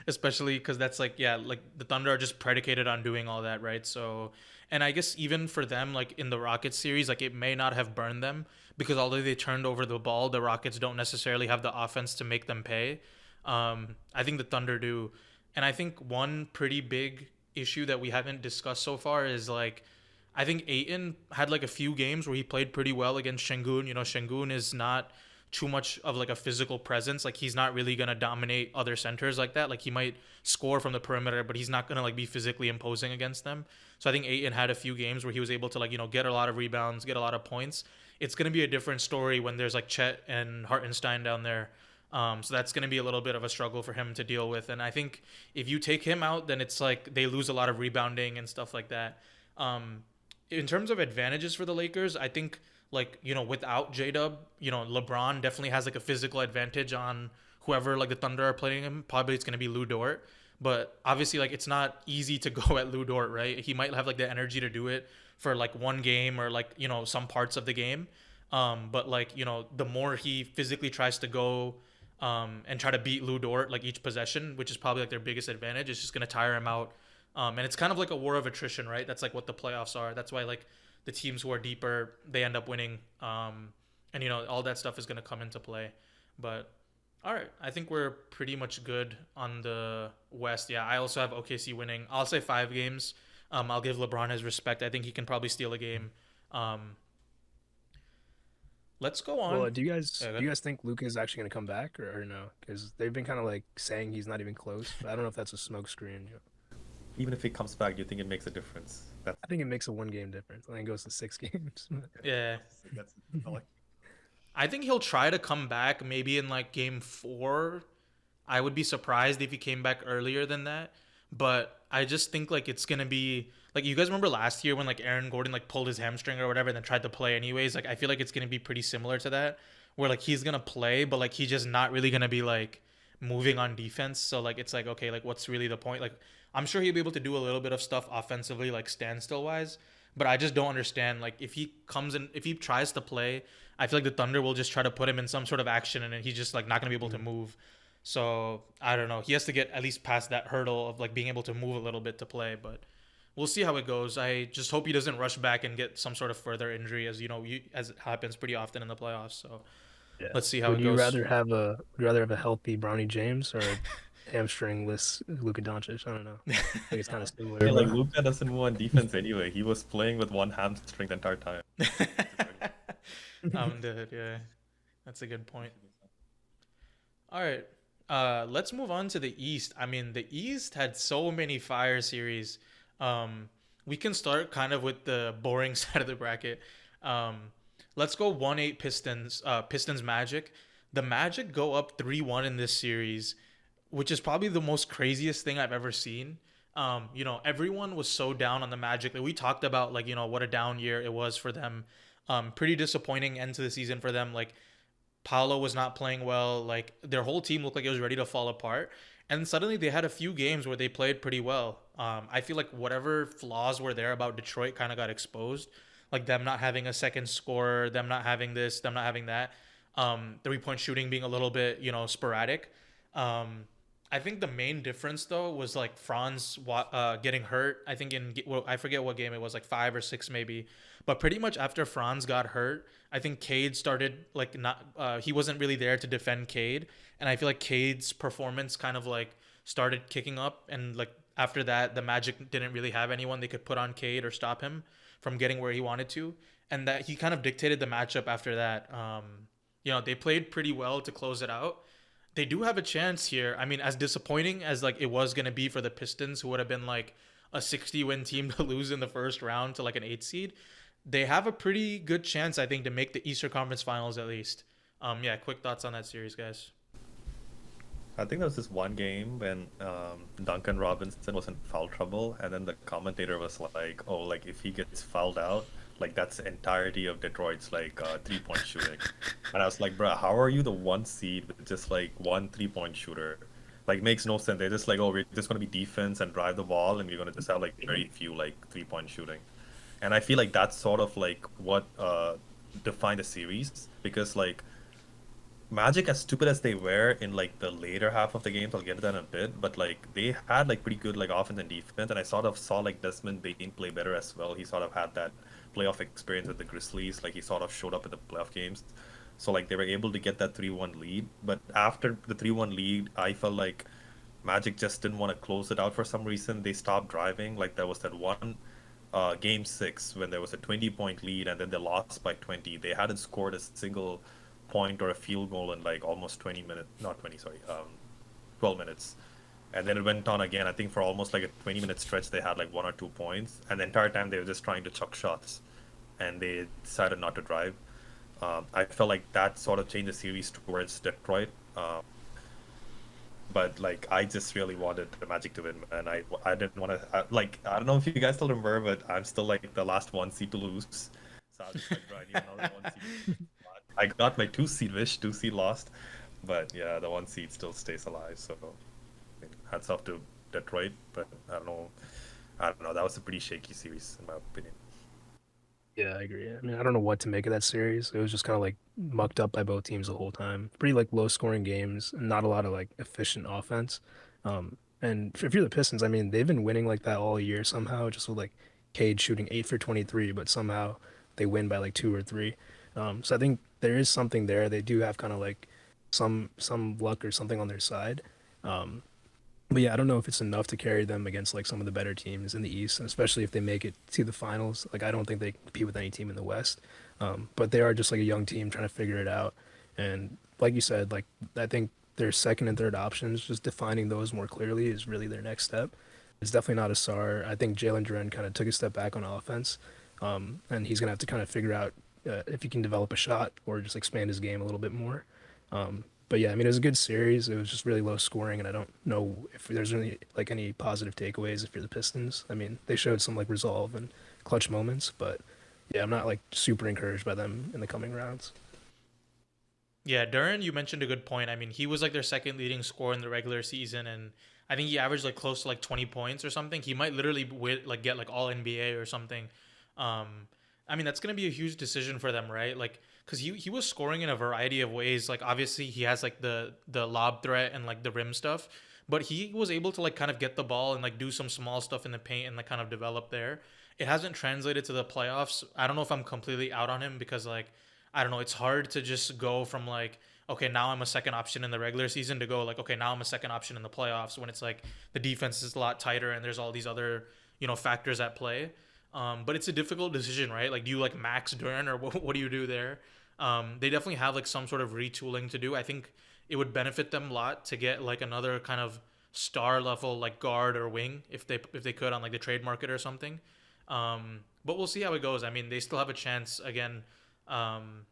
especially because that's like, yeah, like the Thunder are just predicated on doing all that, right? So, and I guess even for them, like in the Rockets series, like it may not have burned them because although they turned over the ball, the Rockets don't necessarily have the offense to make them pay. I think the Thunder do. And I think one pretty big issue that we haven't discussed so far is like, I think Aiton had like a few games where he played pretty well against Şengün. You know, Şengün is not too much of like a physical presence. Like he's not really gonna dominate other centers like that. Like he might score from the perimeter, but he's not gonna like be physically imposing against them. So I think Aiton had a few games where he was able to like get a lot of rebounds, get a lot of points. It's gonna be a different story when there's like Chet and Hartenstein down there. So that's going to be a little bit of a struggle for him to deal with. And I think if you take him out, then it's like they lose a lot of rebounding and stuff like that. In terms of advantages for the Lakers, I think like, without J-Dub, LeBron definitely has like a physical advantage on whoever like the Thunder are playing him. Probably it's going to be Lou Dort. But obviously like it's not easy to go at Lou Dort, right? He might have like the energy to do it for like one game or like, some parts of the game. But like, the more he physically tries to go and try to beat Lou Dort like each possession, which is probably like their biggest advantage. It's just gonna tire him out, and it's kind of like a war of attrition, right? That's like what the playoffs are. That's why like the teams who are deeper they end up winning, and all that stuff is gonna come into play. But all right, I think we're pretty much good on the West. Yeah, I also have OKC winning. I'll say 5 games. I'll give LeBron his respect. I think he can probably steal a game. Um, let's go on. Well, do you guys Yeah, do you guys think Luka is actually going to come back or no? Because they've been kind of like saying he's not even close, but I don't know if that's a smokescreen. Even if he comes back, do you think it makes a difference? That's I think it makes a 1 game difference. I think it goes to 6 games. yeah. that's I like. I think he'll try to come back maybe in like game 4. I would be surprised if he came back earlier than that. But I just think like it's gonna be like you guys remember last year when like Aaron Gordon like pulled his hamstring or whatever and then tried to play anyways. Like I feel like it's gonna be pretty similar to that, where like he's gonna play, but like he's just not really gonna be like moving on defense. So like it's like okay, like what's really the point? Like I'm sure he'll be able to do a little bit of stuff offensively, like standstill wise. But I just don't understand. Like if he comes in, if he tries to play, I feel like the Thunder will just try to put him in some sort of action, and then he's just like not gonna be able to move. So I don't know. He has to get at least past that hurdle of like being able to move a little bit to play, but we'll see how it goes. I just hope he doesn't rush back and get some sort of further injury, as as it happens pretty often in the playoffs. So Yeah. let's see how Would it you goes. rather have a healthy Bronny James or a hamstringless Luka Doncic? I don't know. I think it's kind of similar. Yeah, like but- Luka doesn't move on defense anyway. He was playing with one hamstring the entire time. I'm dead. Yeah, that's a good point. All right. Let's move on to the East. I mean, the East had so many fire series. We can start kind of with the boring side of the bracket. Um, let's go 1-8 Pistons. Pistons Magic. The Magic go up 3-1 in this series. which is probably the most craziest thing I've ever seen. Everyone was so down on the Magic. Like we talked about, like, what a down year it was for them. Pretty disappointing end to the season for them. Like Paolo was not playing well. Like their whole team looked like it was ready to fall apart. And suddenly they had a few games where they played pretty well. I feel like whatever flaws were there about Detroit kind of got exposed. Like them not having a second scorer, them not having this, them not having that. 3-point shooting being a little bit, sporadic. I think the main difference though was like Franz getting hurt. I think I forget what game it was, like 5 or 6 maybe. But pretty much after Franz got hurt, I think Cade started like not. He wasn't really there to defend Cade, and I feel like Cade's performance kind of like started kicking up, and like after that, the Magic didn't really have anyone they could put on Cade or stop him from getting where he wanted to, and that he kind of dictated the matchup after that. They played pretty well to close it out. They do have a chance here. I mean, as disappointing as like it was gonna be for the Pistons, who would have been like a 60-win team to lose in the first round to like an 8 seed, they have a pretty good chance, I think, to make the Eastern Conference Finals at least. Yeah, quick thoughts on that series, guys. I think there was this one game when Duncan Robinson was in foul trouble, and then the commentator was like, "Oh, like if he gets fouled out, like that's the entirety of Detroit's like 3-point shooting." And I was like, "Bruh, how are you the 1 seed with just like one 3-point shooter? Like makes no sense. They're just like, oh, we're just gonna be defense and drive the ball, and we're gonna just have like very few like 3-point shooting." And I feel like that's sort of like what defined the series, because like Magic, as stupid as they were in like the later half of the games, I'll get to that in a bit, but like they had like pretty good like offense and defense, and I sort of saw like Desmond Bane play better as well. He sort of had that playoff experience with the Grizzlies, like he sort of showed up in the playoff games. So like they were able to get that 3-1 lead, but after the 3-1 lead, I felt like Magic just didn't want to close it out for some reason. They stopped driving. Like there was that one game 6 when there was a 20-point lead, and then they lost by 20. They hadn't scored a single point or a field goal in like almost 20 minutes, not 20, sorry, 12 minutes. And then it went on again. I think for almost like a 20-minute stretch, they had like 1 or 2 points. And the entire time they were just trying to chuck shots, and they decided not to drive. I felt like that sort of changed the series towards Detroit. But like I just really wanted the Magic to win, and I didn't want to like, I don't know if you guys still remember, but I'm still like the last 1 seed to lose. So I was just like, bro, I need another 1 seed. I got my 2 seed wish, 2 seed lost, but yeah, the 1 seed still stays alive. So I mean, hats off to Detroit, but I don't know. That was a pretty shaky series in my opinion. Yeah, I agree. I mean, I don't know what to make of that series. It was just kind of like mucked up by both teams the whole time. Pretty like low scoring games, and not a lot of like efficient offense. And if you're the Pistons, I mean, they've been winning like that all year somehow, just with like Cade shooting 8 for 23, but somehow they win by like 2 or 3. So I think there is something there. They do have kind of like some luck or something on their side. But yeah, I don't know if it's enough to carry them against like some of the better teams in the East, and especially if they make it to the finals. Like I don't think they compete with any team in the West. But they are just like a young team trying to figure it out. And like you said, like I think their second and third options, just defining those more clearly is really their next step. It's definitely not a star. I think Jalen Duren kind of took a step back on offense, and he's gonna have to kind of figure out if he can develop a shot or just expand his game a little bit more. But yeah, I mean, it was a good series. It was just really low scoring, and I don't know if there's any positive takeaways if you're the Pistons. I mean, they showed some like resolve and clutch moments, but yeah, I'm not like super encouraged by them in the coming rounds. Yeah, Duran, you mentioned a good point. I mean, he was like their second leading scorer in the regular season, and I think he averaged like close to like 20 points or something. He might literally get like all NBA or something. I mean, that's gonna be a huge decision for them, right? Like, because he was scoring in a variety of ways. Like, obviously, he has like the lob threat and like the rim stuff, but he was able to like kind of get the ball and like do some small stuff in the paint and like kind of develop there. It hasn't translated to the playoffs. I don't know if I'm completely out on him because like I don't know. It's hard to just go from like, okay, now I'm a second option in the regular season to go like, okay, now I'm a second option in the playoffs when it's like the defense is a lot tighter and there's all these other factors at play. But it's a difficult decision, right? Like, do you like max Duren or what do you do there? They definitely have like some sort of retooling to do. I think it would benefit them a lot to get like another kind of star level like guard or wing if they could on like the trade market or something. But we'll see how it goes. I mean, they still have a chance again. And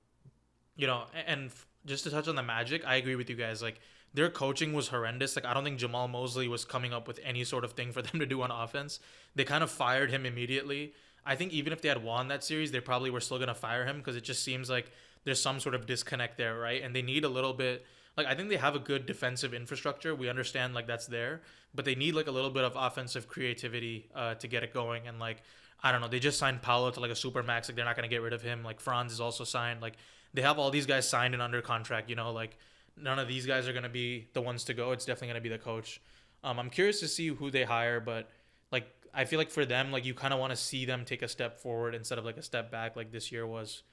just to touch on the Magic, I agree with you guys. Like their coaching was horrendous. Like I don't think Jamal Mosley was coming up with any sort of thing for them to do on offense. They kind of fired him immediately. I think even if they had won that series, they probably were still gonna fire him because it just seems like there's some sort of disconnect there, right? And they need a little bit. Like I think they have a good defensive infrastructure. We understand like that's there, but they need like a little bit of offensive creativity to get it going. And like I don't know, they just signed Paolo to like a super max. Like they're not gonna get rid of him. Like Franz is also signed. Like they have all these guys signed and under contract. You know, like none of these guys are gonna be the ones to go. It's definitely gonna be the coach. I'm curious to see who they hire, but like I feel like for them, like you kind of want to see them take a step forward instead of like a step back, like this year was.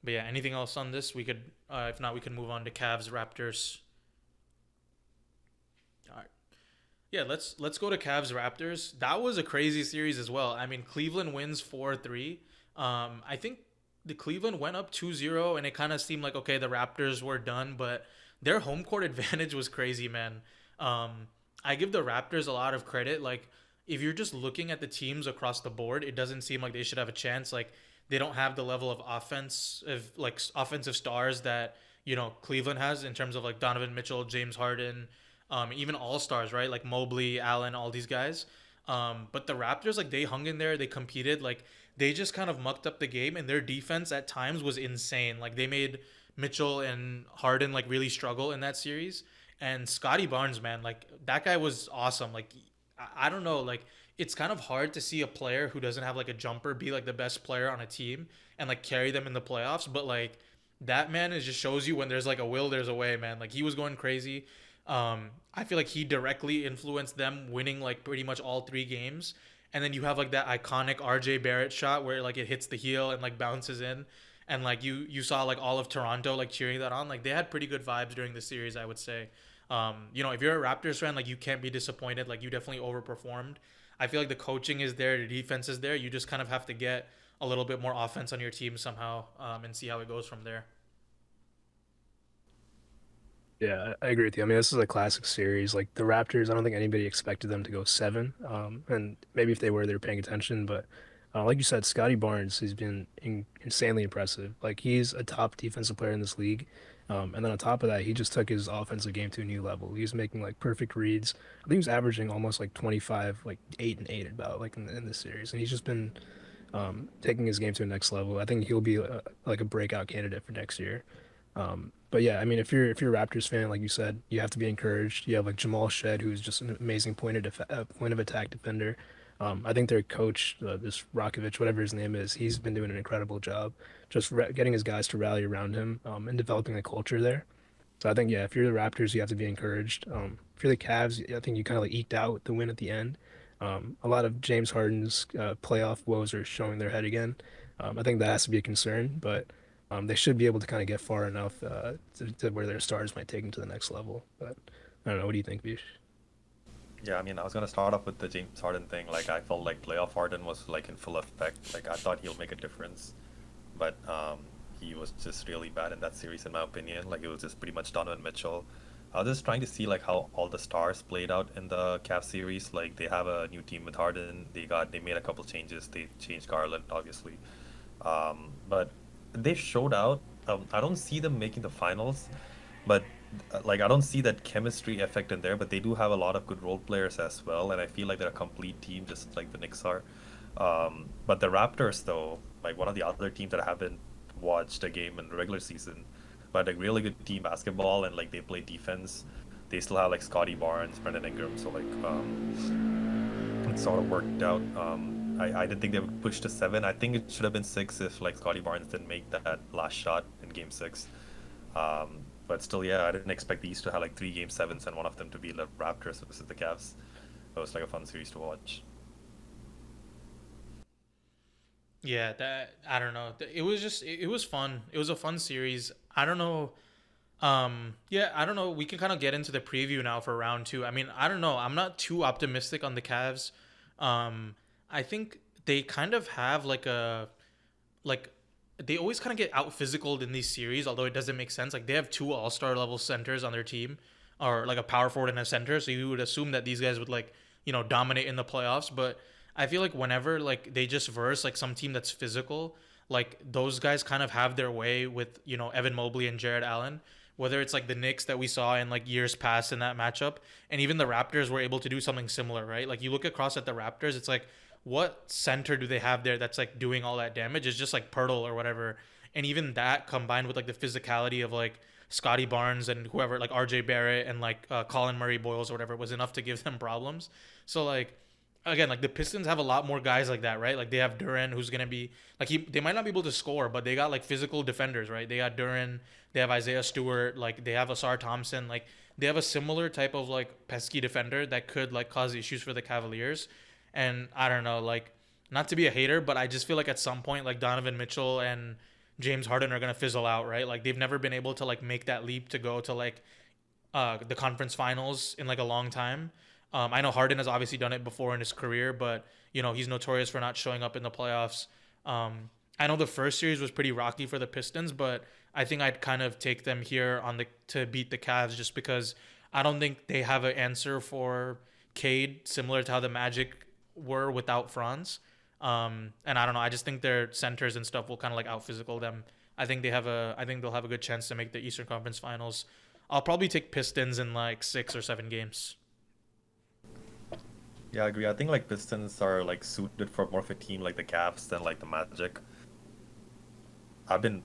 But yeah, anything else on this? We could, if not, we can move on to Cavs Raptors. All right. Yeah, let's go to Cavs Raptors. That was a crazy series as well. I mean, Cleveland wins 4-3. I think the Cleveland went up 2-0 and it kind of seemed like okay, the Raptors were done, but their home court advantage was crazy, man. I give the Raptors a lot of credit. Like if you're just looking at the teams across the board, it doesn't seem like they should have a chance. Like they don't have the level of offensive stars that Cleveland has in terms of like Donovan Mitchell, James Harden, even all stars, right? Like Mobley, Allen, all these guys. But the Raptors, like they hung in there, they competed, like they just kind of mucked up the game, and their defense at times was insane. Like they made Mitchell and Harden like really struggle in that series. And Scotty Barnes, man, like that guy was awesome. Like I don't know, like it's kind of hard to see a player who doesn't have like a jumper be like the best player on a team and like carry them in the playoffs. But like that man is just shows you when there's like a will, there's a way, man. Like he was going crazy. I feel like he directly influenced them winning like pretty much all 3 games. And then you have like that iconic RJ Barrett shot where like it hits the heel and like bounces in. And like you saw like all of Toronto like cheering that on. Like they had pretty good vibes during the series, I would say. If you're a Raptors fan, like you can't be disappointed. Like you definitely overperformed. I feel like the coaching is there, the defense is there. You just kind of have to get a little bit more offense on your team somehow, and see how it goes from there. Yeah, I agree with you. I mean, this is a classic series. Like the Raptors, I don't think anybody expected them to go 7. And maybe if they were, they were paying attention. But like you said, Scotty Barnes has been insanely impressive. Like he's a top defensive player in this league. And then on top of that, he just took his offensive game to a new level. He was making like perfect reads. I think he was averaging almost like 25, like 8 and 8 about like in this series. And he's just been taking his game to the next level. I think he'll be like a breakout candidate for next year. But yeah, I mean, if you're a Raptors fan, like you said, you have to be encouraged. You have like Jamal Shed, who's just an amazing point of attack defender. I think their coach, this Rakovic, whatever his name is, he's been doing an incredible job just getting his guys to rally around him and developing a culture there. So I think, yeah, if you're the Raptors, you have to be encouraged. If you're the Cavs, I think you kind of like eked out the win at the end. A lot of James Harden's playoff woes are showing their head again. I think that has to be a concern, but they should be able to kind of get far enough to where their stars might take them to the next level. But I don't know. What do you think, Bish? Yeah, I mean, I was gonna start off with the James Harden thing. Like, I felt like playoff Harden was like in full effect. Like, I thought he'll make a difference, but he was just really bad in that series, in my opinion. Like, it was just pretty much Donovan Mitchell. I was just trying to see like how all the stars played out in the Cavs series. Like, they have a new team with Harden. They made a couple changes. They changed Garland, obviously, but they showed out. I don't see them making the finals, but like I don't see that chemistry effect in there. But they do have a lot of good role players as well, and I feel like they're a complete team, just like the Knicks are. But the Raptors, though, like one of the other teams that I haven't watched a game in the regular season, but like really good team basketball, and like they play defense. They still have like Scotty Barnes, Brandon Ingram, so like it sort of worked out. I didn't think they would push to 7. I think it should have been 6 if like Scotty Barnes didn't make that last shot in Game 6. But still, yeah, I didn't expect the East to have like 3 Game 7s and one of them to be the Raptors versus the Cavs. It was like a fun series to watch. Yeah, that I don't know. It was just it was fun. It was a fun series. I don't know. Yeah, I don't know. We can kind of get into the preview now for round 2. I mean, I don't know. I'm not too optimistic on the Cavs. I think they kind of have like they always kind of get out physicaled in these series, although it doesn't make sense. Like they have 2 all-star level centers on their team, or like a power forward and a center. So you would assume that these guys would like, dominate in the playoffs. But I feel like whenever like they just verse like some team that's physical, like those guys kind of have their way with, Evan Mobley and Jared Allen, whether it's like the Knicks that we saw in like years past in that matchup, and even the Raptors were able to do something similar, right? Like you look across at the Raptors, it's like what center do they have there that's like doing all that damage? It's just like Pirtle or whatever. And even that combined with like the physicality of like Scotty Barnes and whoever, like RJ Barrett and like Colin Murray Boyles or whatever, was enough to give them problems. So like again, like the Pistons have a lot more guys like that, right? Like they have Duran, who's gonna be like they might not be able to score, but they got like physical defenders, right? They got Duran, they have Isaiah Stewart, like they have Asar Thompson, like they have a similar type of like pesky defender that could like cause issues for the Cavaliers. And I don't know, like not to be a hater, but I just feel like at some point like Donovan Mitchell and James Harden are gonna fizzle out, right? Like they've never been able to like make that leap to go to like the conference finals in like a long time. I know Harden has obviously done it before in his career, but you know he's notorious for not showing up in the playoffs. I know the first series was pretty rocky for the Pistons, but I think I'd kind of take them here on the to beat the Cavs just because I don't think they have an answer for Cade similar to how the Magic were without Franz. And I don't know. I just think their centers and stuff will kind of like out physical them. I think they'll have a good chance to make the Eastern Conference Finals. I'll probably take Pistons in like 6 or 7 games. Yeah, I agree. I think like Pistons are like suited for more of a team like the Cavs than like the Magic. I've been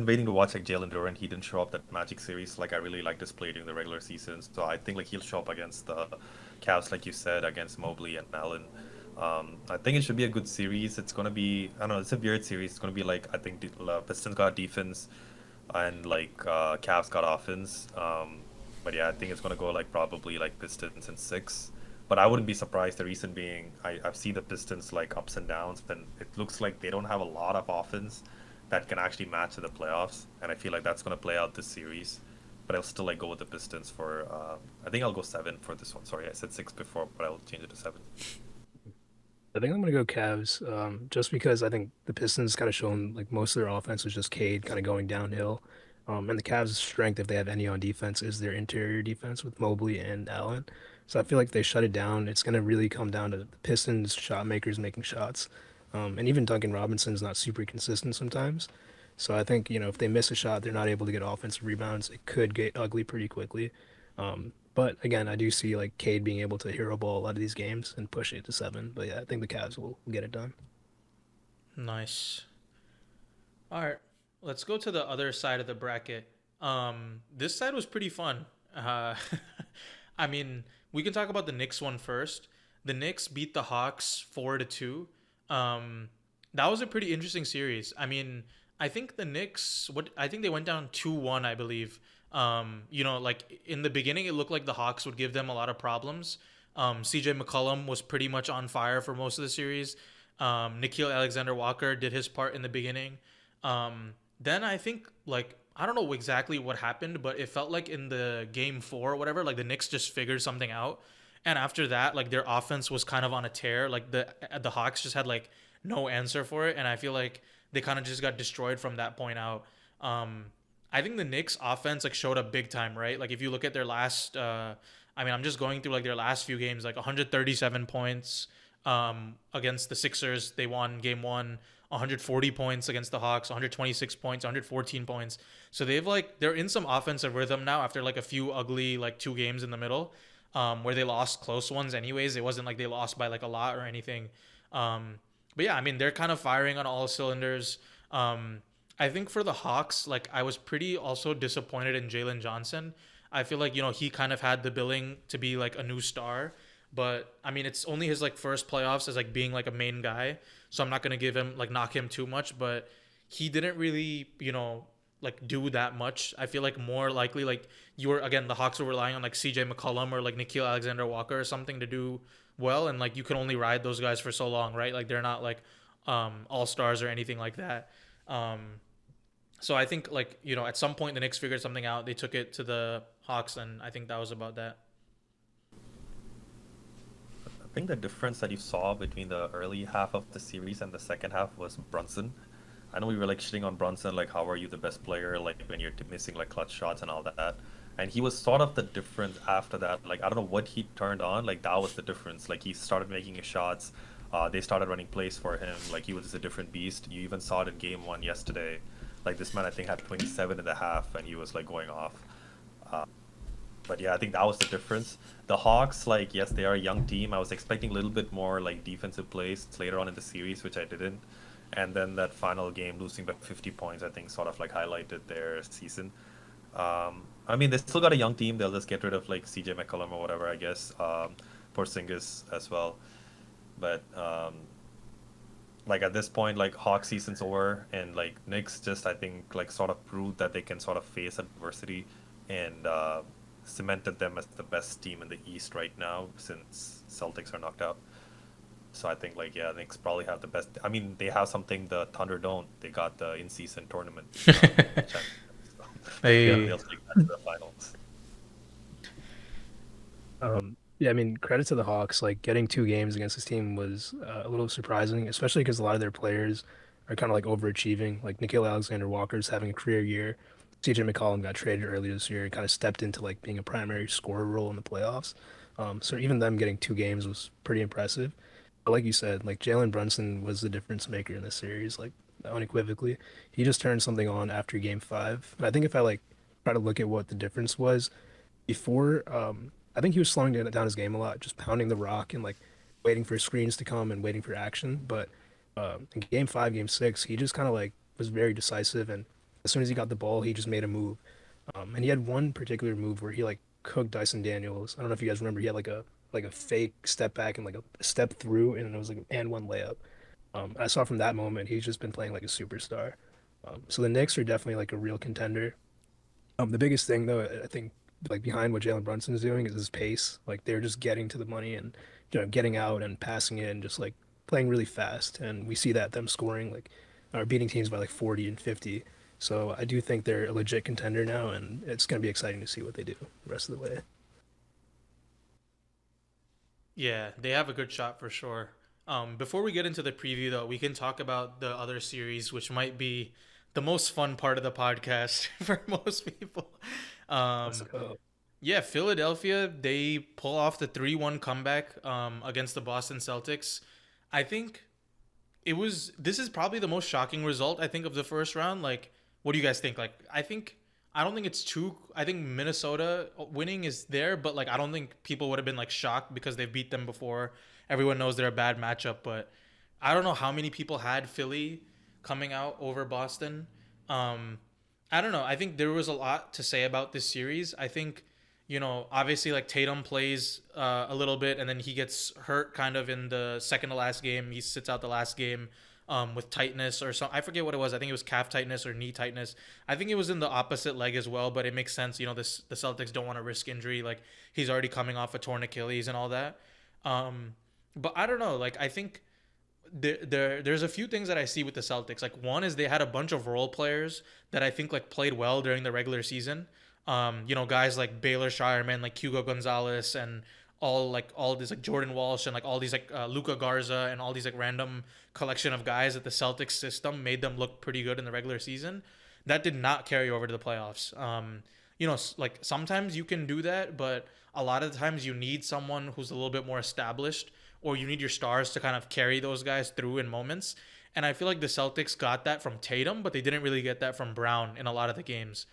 waiting to watch like Jalen Duren. He didn't show up that Magic series. Like I really liked his play during the regular season. So I think like he'll show up against the Cavs, like you said, against Mobley and Allen. I think it should be a good series. It's gonna be, I don't know, it's a weird series. It's gonna be like I think the Pistons got defense and like Cavs got offense. But yeah, I think it's gonna go like probably like Pistons in 6. But I wouldn't be surprised. The reason being, I've seen the Pistons like ups and downs, and it looks like they don't have a lot of offense that can actually match in the playoffs. And I feel like that's gonna play out this series. But I'll still like go with the Pistons for. I think I'll go 7 for this one. Sorry, I said 6 before, but I'll change it to 7. I think I'm gonna go Cavs, just because I think the Pistons kind of shown like most of their offense was just Cade kind of going downhill, and the Cavs' strength, if they have any on defense, is their interior defense with Mobley and Allen. So I feel like if they shut it down, it's gonna really come down to the Pistons shot makers making shots, and even Duncan Robinson's not super consistent sometimes. So I think if they miss a shot, they're not able to get offensive rebounds. It could get ugly pretty quickly. But again, I do see like Cade being able to hero ball a lot of these games and push it to 7. But yeah, I think the Cavs will get it done. Nice. All right, let's go to the other side of the bracket. This side was pretty fun. I mean, we can talk about the Knicks one first. The Knicks beat the Hawks 4-2. That was a pretty interesting series. I mean, I think the Knicks, I think they went down 2-1, I believe. Like in the beginning, it looked like the Hawks would give them a lot of problems. CJ McCollum was pretty much on fire for most of the series. Nickeil Alexander-Walker did his part in the beginning. Then I think like I don't know exactly what happened, but it felt like in the game 4 or whatever, like the Knicks just figured something out. And after that, like their offense was kind of on a tear. Like the Hawks just had like no answer for it, and I feel like they kind of just got destroyed from that point out. I think the Knicks offense like showed up big time, right? Like if you look at their last, I'm just going through like their last few games, like 137 points against the Sixers. They won game 1. 140 points against the Hawks, 126 points, 114 points. So they're in some offensive rhythm now after like a few ugly like 2 games in the middle, where they lost close ones anyways. It wasn't like they lost by like a lot or anything. But yeah, I mean, they're kind of firing on all cylinders. I think for the Hawks, like I was pretty also disappointed in Jalen Johnson. I feel like, he kind of had the billing to be like a new star, but I mean, it's only his like first playoffs as like being like a main guy. So I'm not going to knock him too much, but he didn't really, like do that much. I feel like more likely like the Hawks were relying on like CJ McCollum or like Nickeil Alexander-Walker or something to do well. And like, you can only ride those guys for so long, right? Like they're not like all-stars or anything like that. So I think like, at some point the Knicks figured something out. They took it to the Hawks, and I think that was about that. I think the difference that you saw between the early half of the series and the second half was Brunson. I know we were like shitting on Brunson, like how are you the best player, like when you're missing like clutch shots and all that. And he was sort of the difference after that. Like I don't know what he turned on, like that was the difference. Like he started making his shots. They started running plays for him. Like he was a different beast. You even saw it in game 1 yesterday. Like this man I think had 27 and a half, and he was like going off. But yeah, I think that was the difference. The Hawks, like, yes, they are a young team. I was expecting a little bit more like defensive plays later on in the series, which I didn't. And then that final game, losing by 50 points, I think sort of like highlighted their season. I mean, they still got a young team. They'll just get rid of like CJ McCollum or whatever, I guess. Porzingis as well. But like at this point, like Hawks season's over, and like Knicks just I think like sort of proved that they can sort of face adversity, and cemented them as the best team in the East right now since Celtics are knocked out. So I think like yeah, Knicks probably have the best. I mean, they have something the Thunder don't. They got the in-season tournament. Championship. So, yeah, Hey, they'll take that to the finals. Yeah, I mean, credit to the Hawks. Like getting 2 games against this team was a little surprising, especially because a lot of their players are kind of like overachieving. Like Nickeil Alexander-Walker's having a career year. CJ McCollum got traded earlier this year and kind of stepped into like being a primary scorer role in the playoffs. So even them getting 2 games was pretty impressive. But like you said, like Jalen Brunson was the difference maker in this series, like unequivocally. He just turned something on after game 5. And I think if I like try to look at what the difference was before, I think he was slowing down his game a lot, just pounding the rock and like waiting for screens to come and waiting for action. But in game 5, game 6, he just kind of like was very decisive, and as soon as he got the ball, he just made a move. And he had one particular move where he like cooked Dyson Daniels. I don't know if you guys remember. He had like a fake step back and like a step through, and it was like an and one layup. I saw from that moment he's just been playing like a superstar. So the Knicks are definitely like a real contender. The biggest thing though, I think, like behind what Jalen Brunson is doing is his pace. Like they're just getting to the money and getting out and passing it and just like playing really fast. And we see that them scoring like or beating teams by like 40 and 50. So I do think they're a legit contender now, and it's going to be exciting to see what they do the rest of the way. yeah, they have a good shot for sure. Before we get into the preview, though, we can talk about the other series, which might be the most fun part of the podcast for most people. Let's Um, go. yeah, Philadelphia, they pull off the 3-1 comeback against the Boston Celtics. I think this is probably the most shocking result I think of the first round. Like, what do you guys think? Like, I don't think it's too. I think Minnesota winning is there, but like I don't think people would have been like shocked because they've beat them before. Everyone knows they're a bad matchup, but I don't know how many people had Philly coming out over Boston. Um, I don't know. I think there was a lot to say about this series. I think, obviously like Tatum plays a little bit and then he gets hurt kind of in the second to last game. He sits out the last game with tightness or something. I forget what it was. I think it was calf tightness or knee tightness. I think it was in the opposite leg as well, but it makes sense. The Celtics don't want to risk injury. Like he's already coming off a torn Achilles and all that. But I don't know. Like I think there's a few things that I see with the Celtics. Like one is they had a bunch of role players that I think like played well during the regular season. Guys like Baylor Shireman, like Hugo Gonzalez, and all this like Jordan Walsh and like all these like Luca Garza and all these like random collection of guys that the Celtics system made them look pretty good in the regular season. That did not carry over to the playoffs. Like sometimes you can do that, but a lot of the times you need someone who's a little bit more established, or you need your stars to kind of carry those guys through in moments. And I feel like the Celtics got that from Tatum, but they didn't really get that from Brown in a lot of the games.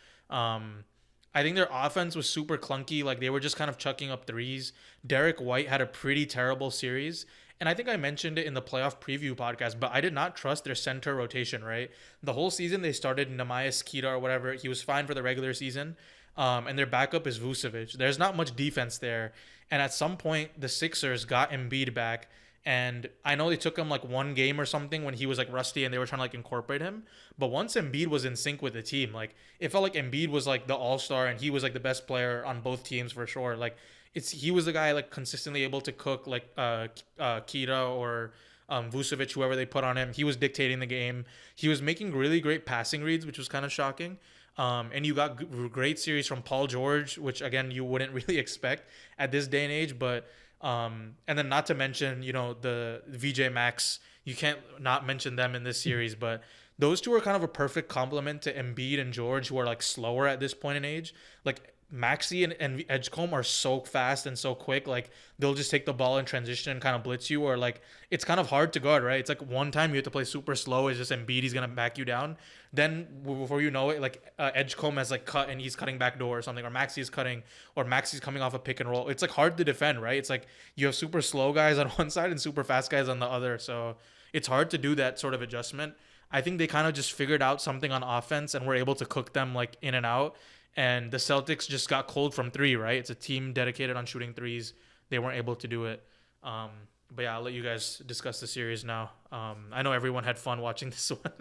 I think their offense was super clunky. Like they were just kind of chucking up threes. Derek White had a pretty terrible series. And I think I mentioned it in the playoff preview podcast, but I did not trust their center rotation, right? The whole season they started Namias Kita or whatever. He was fine for the regular season. And their backup is Vucevic. There's not much defense there. And at some point, the Sixers got Embiid back. And I know they took him like one game or something when he was like rusty and they were trying to like incorporate him. But once Embiid was in sync with the team, like it felt like Embiid was like the all-star and he was like the best player on both teams for sure. Like he was the guy like consistently able to cook like Kita or Vucevic, whoever they put on him. He was dictating the game. He was making really great passing reads, which was kind of shocking. And you got great series from Paul George, which again you wouldn't really expect at this day and age. But and then not to mention the VJ Max, you can't not mention them in this series. But those two are kind of a perfect complement to Embiid and George, who are like slower at this point in age. Like Maxi and Edgecombe are so fast and so quick. Like they'll just take the ball in transition and kind of blitz you, or like it's kind of hard to guard, right? It's like one time you have to play super slow. It's just Embiid, he's gonna back you down. Then before you know it, like Edgecombe has like cut and he's cutting back door or something, or Maxi is cutting, or Maxi's coming off a pick and roll. It's like hard to defend, right? It's like you have super slow guys on one side and super fast guys on the other, so it's hard to do that sort of adjustment. I think they kind of just figured out something on offense and were able to cook them like in and out. And the Celtics just got cold from three, right? It's a team dedicated on shooting threes. They weren't able to do it. But yeah, I'll let you guys discuss the series now. I know everyone had fun watching this one.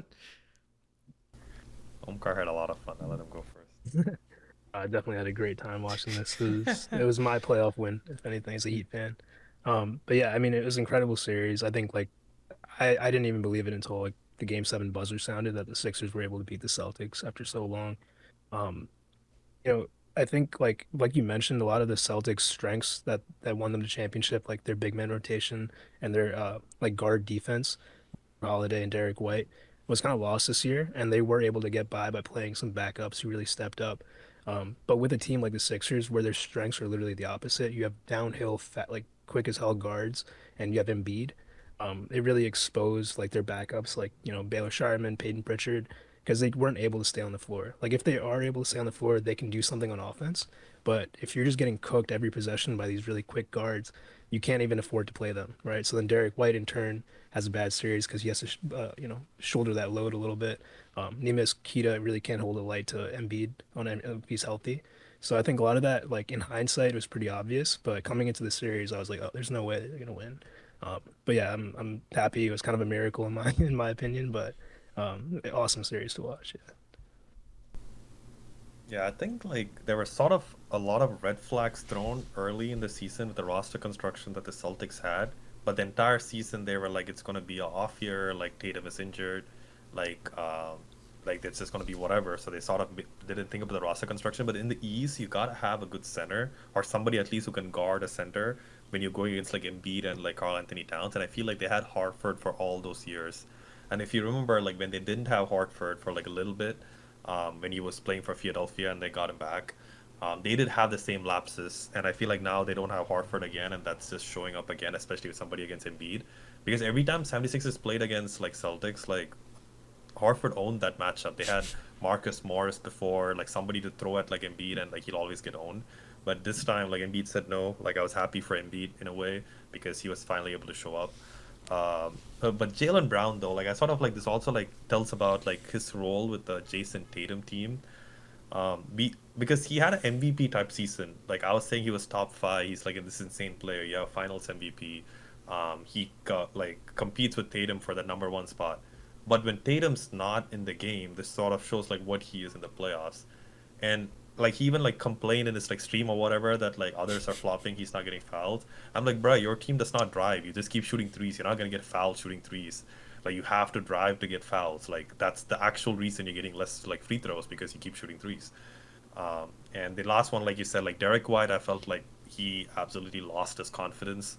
Omkar had a lot of fun. I'll let him go first. I definitely had a great time watching this. It was my playoff win, if anything, as a Heat fan. But yeah, I mean, it was an incredible series. I think like I didn't even believe it until like the Game 7 buzzer sounded that the Sixers were able to beat the Celtics after so long. Um, I think like you mentioned, a lot of the Celtics' strengths that won them the championship, like their big man rotation and their like guard defense, Holiday and Derek White, was kind of lost this year, and they were able to get by playing some backups who really stepped up. But with a team like the Sixers, where their strengths are literally the opposite, you have downhill, fat, like quick as hell guards, and you have Embiid. It really exposed like their backups, like Baylor Sharman, Peyton Pritchard, because they weren't able to stay on the floor. Like if they are able to stay on the floor, they can do something on offense. But if you're just getting cooked every possession by these really quick guards, you can't even afford to play them, right? So then Derek White in turn has a bad series because he has to, shoulder that load a little bit. Neemias Queta really can't hold a light to Embiid if he's healthy. So I think a lot of that, like in hindsight, was pretty obvious. But coming into the series, I was like, oh, there's no way they're gonna win. But yeah, I'm happy. It was kind of a miracle in my in my opinion, but awesome series to watch. Yeah. Yeah, I think like there were sort of a lot of red flags thrown early in the season with the roster construction that the Celtics had. But the entire season they were like it's gonna be a off year, like Tatum is injured, like it's just gonna be whatever. So they sort of didn't think about the roster construction. But in the East, you gotta have a good center or somebody at least who can guard a center when you're going against like Embiid and like Karl Anthony Towns. And I feel like they had Hartford for all those years. And if you remember, like when they didn't have Hartford for like a little bit, when he was playing for Philadelphia and they got him back, they did have the same lapses. And I feel like now they don't have Hartford again, and that's just showing up again, especially with somebody against Embiid. Because every time 76ers played against like Celtics, like Horford owned that matchup. They had Marcus Morris before, like somebody to throw at like Embiid, and like he'll always get owned. But this time, like Embiid said no. Like I was happy for Embiid in a way because he was finally able to show up. But Jaylen Brown though, like I sort of like this also like tells about like his role with the Jason Tatum team. Because he had an MVP type season. Like I was saying, he was top 5. He's like this insane player. Yeah, Finals MVP. He got like competes with Tatum for the number 1 spot. But when Tatum's not in the game, this sort of shows like what he is in the playoffs. And like he even like complained in this like stream or whatever that like others are flopping, he's not getting fouled. I'm like, bro, your team does not drive. You just keep shooting threes. You're not gonna get fouled shooting threes. Like you have to drive to get fouls. Like that's the actual reason you're getting less like free throws because you keep shooting threes. And the last one, like you said, like Derek White, I felt like he absolutely lost his confidence.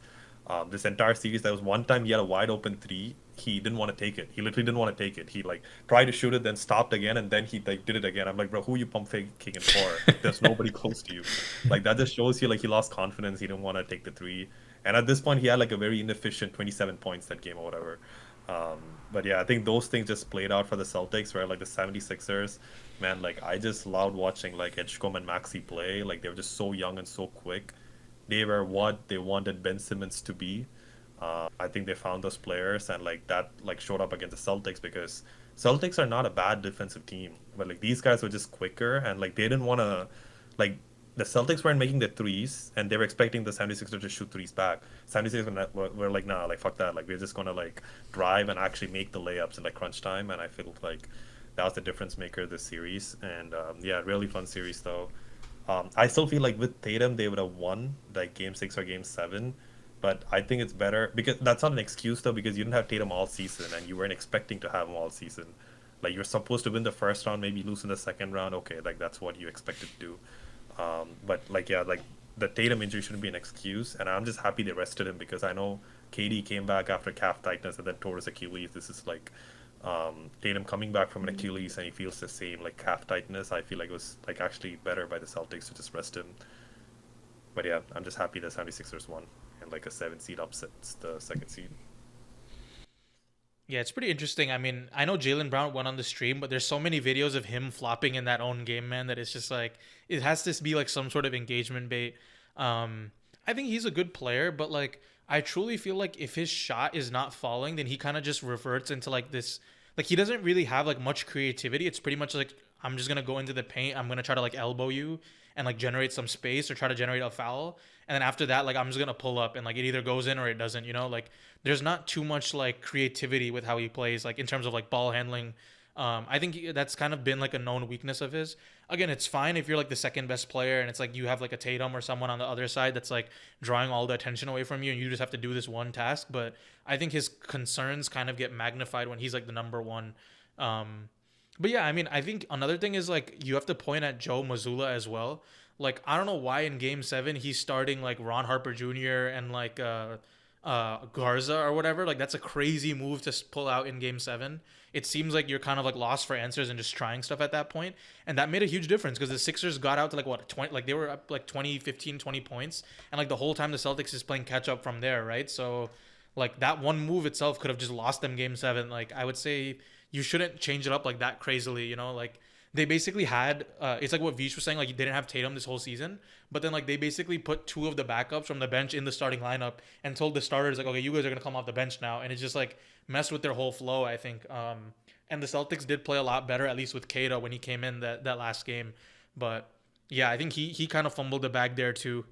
This entire series, there was one time he had a wide open 3. He didn't want to take it. He literally didn't want to take it. He like tried to shoot it, then stopped again, and then he like did it again. I'm like, bro, who you pump faking it for? There's nobody close to you. Like that just shows you like he lost confidence. He didn't want to take the 3. And at this point, he had like a very inefficient 27 points that game or whatever. But yeah, I think those things just played out for the Celtics, where like the 76ers, man, like I just loved watching like Edgecombe and Maxi play. Like they were just so young and so quick. They were what they wanted Ben Simmons to be. I think they found those players, and like that like showed up against the Celtics because Celtics are not a bad defensive team, but like these guys were just quicker, and like they didn't want to like the Celtics weren't making the threes, and they were expecting the 76ers to shoot threes back. 76ers were like, nah, like fuck that, like we're just gonna like drive and actually make the layups in like crunch time, and I feel like that was the difference maker this series. And yeah, really fun series though. I still feel like with Tatum they would have won like game 6 or game 7, but I think it's better because that's not an excuse though, because you didn't have Tatum all season and you weren't expecting to have him all season. Like you're supposed to win the first round, maybe lose in the second round. Okay, like that's what you expected to do. But like yeah, like the Tatum injury shouldn't be an excuse, and I'm just happy they rested him because I know KD came back after calf tightness and then tore his Achilles. This is like Tatum coming back from an Achilles and he feels the same like calf tightness. I feel like it was like actually better by the Celtics to just rest him. But yeah, I'm just happy the 76ers won and like a 7 seed upsets the second seed. Yeah, it's pretty interesting. I mean, I know Jalen Brown went on the stream, but there's so many videos of him flopping in that own game, man, that it's just like it has to be like some sort of engagement bait. I think he's a good player, but like I truly feel like if his shot is not falling, then he kind of just reverts into like this. Like he doesn't really have like much creativity. It's pretty much like I'm just gonna go into the paint. I'm gonna try to like elbow you and like generate some space or try to generate a foul. And then after that, like I'm just gonna pull up and like it either goes in or it doesn't. You know, like there's not too much like creativity with how he plays, like in terms of like ball handling. I think that's kind of been like a known weakness of his. Again, it's fine if you're like the second best player and it's like you have like a Tatum or someone on the other side that's like drawing all the attention away from you and you just have to do this one task. But I think his concerns kind of get magnified when he's like the number one. But yeah, I mean, I think another thing is like you have to point at Joe Mazzulla as well. Like I don't know why in Game 7 he's starting like Ron Harper Jr. and like Garza or whatever. Like that's a crazy move to pull out in Game 7. It seems like you're kind of like lost for answers and just trying stuff at that point, and that made a huge difference because the Sixers got out to like what 20, like they were up like 20, 15, 20 points, and like the whole time the Celtics is playing catch up from there, right? So like that one move itself could have just lost them Game 7. Like I would say you shouldn't change it up like that crazily, you know, like they basically had it's like what Vish was saying, like you didn't have Tatum this whole season, but then like they basically put two of the backups from the bench in the starting lineup and told the starters like, okay, you guys are gonna come off the bench now, and it just like messed with their whole flow, I think. And the Celtics did play a lot better, at least with Keita when he came in that last game. But yeah, I think he kind of fumbled the bag there too.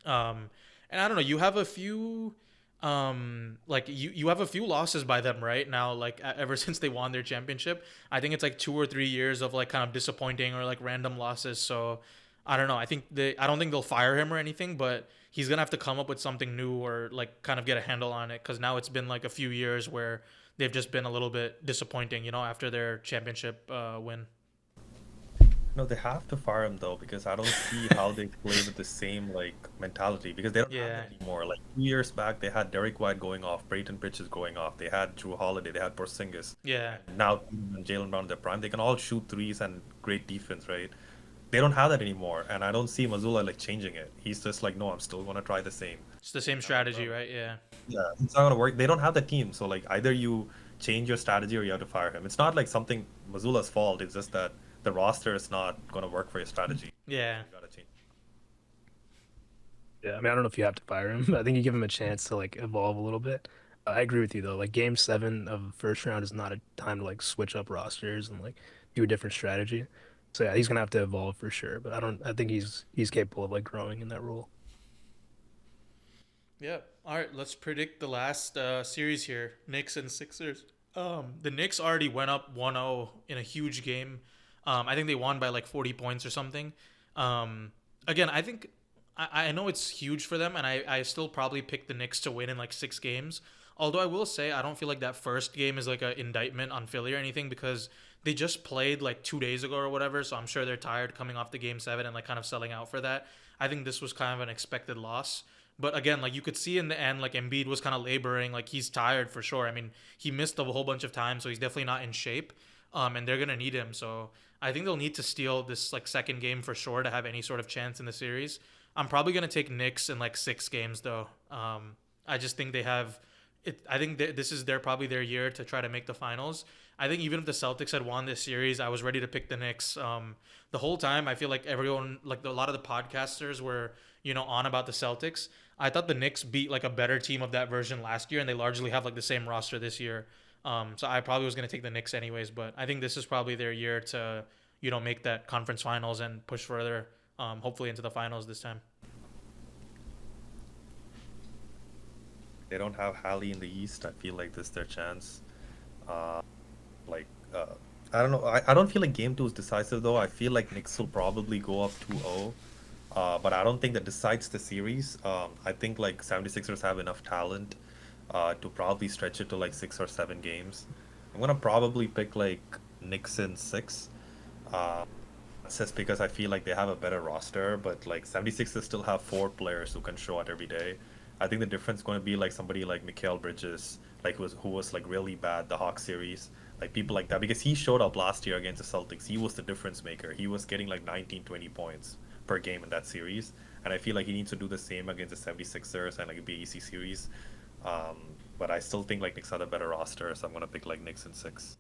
And I don't know, you have a few like you have a few losses by them right now, like ever since they won their championship. I think it's like 2 or 3 years of like kind of disappointing or like random losses. So I don't know, I don't think they'll fire him or anything, but he's gonna have to come up with something new or like kind of get a handle on it, because now it's been like a few years where they've just been a little bit disappointing, you know, after their championship win. No, they have to fire him though because I don't see how they play with the same like mentality because they don't have Yeah, that anymore. Like 2 years back, they had Derek White going off, Brayton Pritchard going off, they had Drew Holiday, they had Porzingis. yeah, Now Jalen Brown in their prime, they can all shoot threes and great defense, right? They don't have that anymore, and I don't see Mazzulla like changing it. He's just like, no, I'm still gonna try the same. it's the same strategy, right? Yeah. Yeah, it's not gonna work. They don't have the team, so like either you change your strategy or you have to fire him. It's not like something Mazzulla's fault. It's just that the roster is not gonna work for your strategy. Yeah. You gotta change. Yeah, I mean, I don't know if you have to fire him. I think you give him a chance to like evolve a little bit. I agree with you though. Like Game 7 of first round is not a time to like switch up rosters and like do a different strategy. So yeah, he's gonna have to evolve for sure. But I don't. I think he's capable of like growing in that role. Yeah. All right, let's predict the last series here. Knicks and Sixers. The Knicks already went up 1-0 in a huge game. I think they won by like 40 points or something. Again, I think I know it's huge for them, and I still probably pick the Knicks to win in like 6 games. Although I will say I don't feel like that first game is like an indictment on Philly or anything, because they just played like 2 days ago or whatever. So I'm sure they're tired coming off the Game 7 and like kind of selling out for that. I think this was kind of an expected loss. But again, like you could see in the end, like Embiid was kind of laboring. Like he's tired for sure. I mean, he missed a whole bunch of time, so he's definitely not in shape. And they're gonna need him. So I think they'll need to steal this like second game for sure to have any sort of chance in the series. I'm probably gonna take Knicks in like 6 games though. I just think they have it. I think this is probably their year to try to make the finals. I think even if the Celtics had won this series, I was ready to pick the Knicks. The whole time I feel like everyone, like a lot of the podcasters were, on about the Celtics. I thought the Knicks beat like a better team of that version last year, and they largely have like the same roster this year. So I probably was going to take the Knicks anyways, but I think this is probably their year to, make that conference finals and push further, hopefully into the finals this time. They don't have Halley in the East. I feel like this is their chance. Uh, like I don't know. I don't feel like game 2 is decisive though. I feel like Knicks will probably go up 2-0. But I don't think that decides the series. I think like 76ers have enough talent to probably stretch it to like 6 or 7 games. I'm gonna probably pick like Knicks in 6. Uh, just because I feel like they have a better roster, but like 76ers still have 4 players who can show out every day. I think the difference is going to be like somebody like Mikal Bridges, like who was like really bad the Hawks series, like people like that, because he showed up last year against the Celtics. He was the difference maker. He was getting like 19, 20 points per game in that series. And I feel like he needs to do the same against the 76ers and like a BEC series. Um, but I still think like Knicks had a better roster, so I'm gonna pick like Knicks in 6.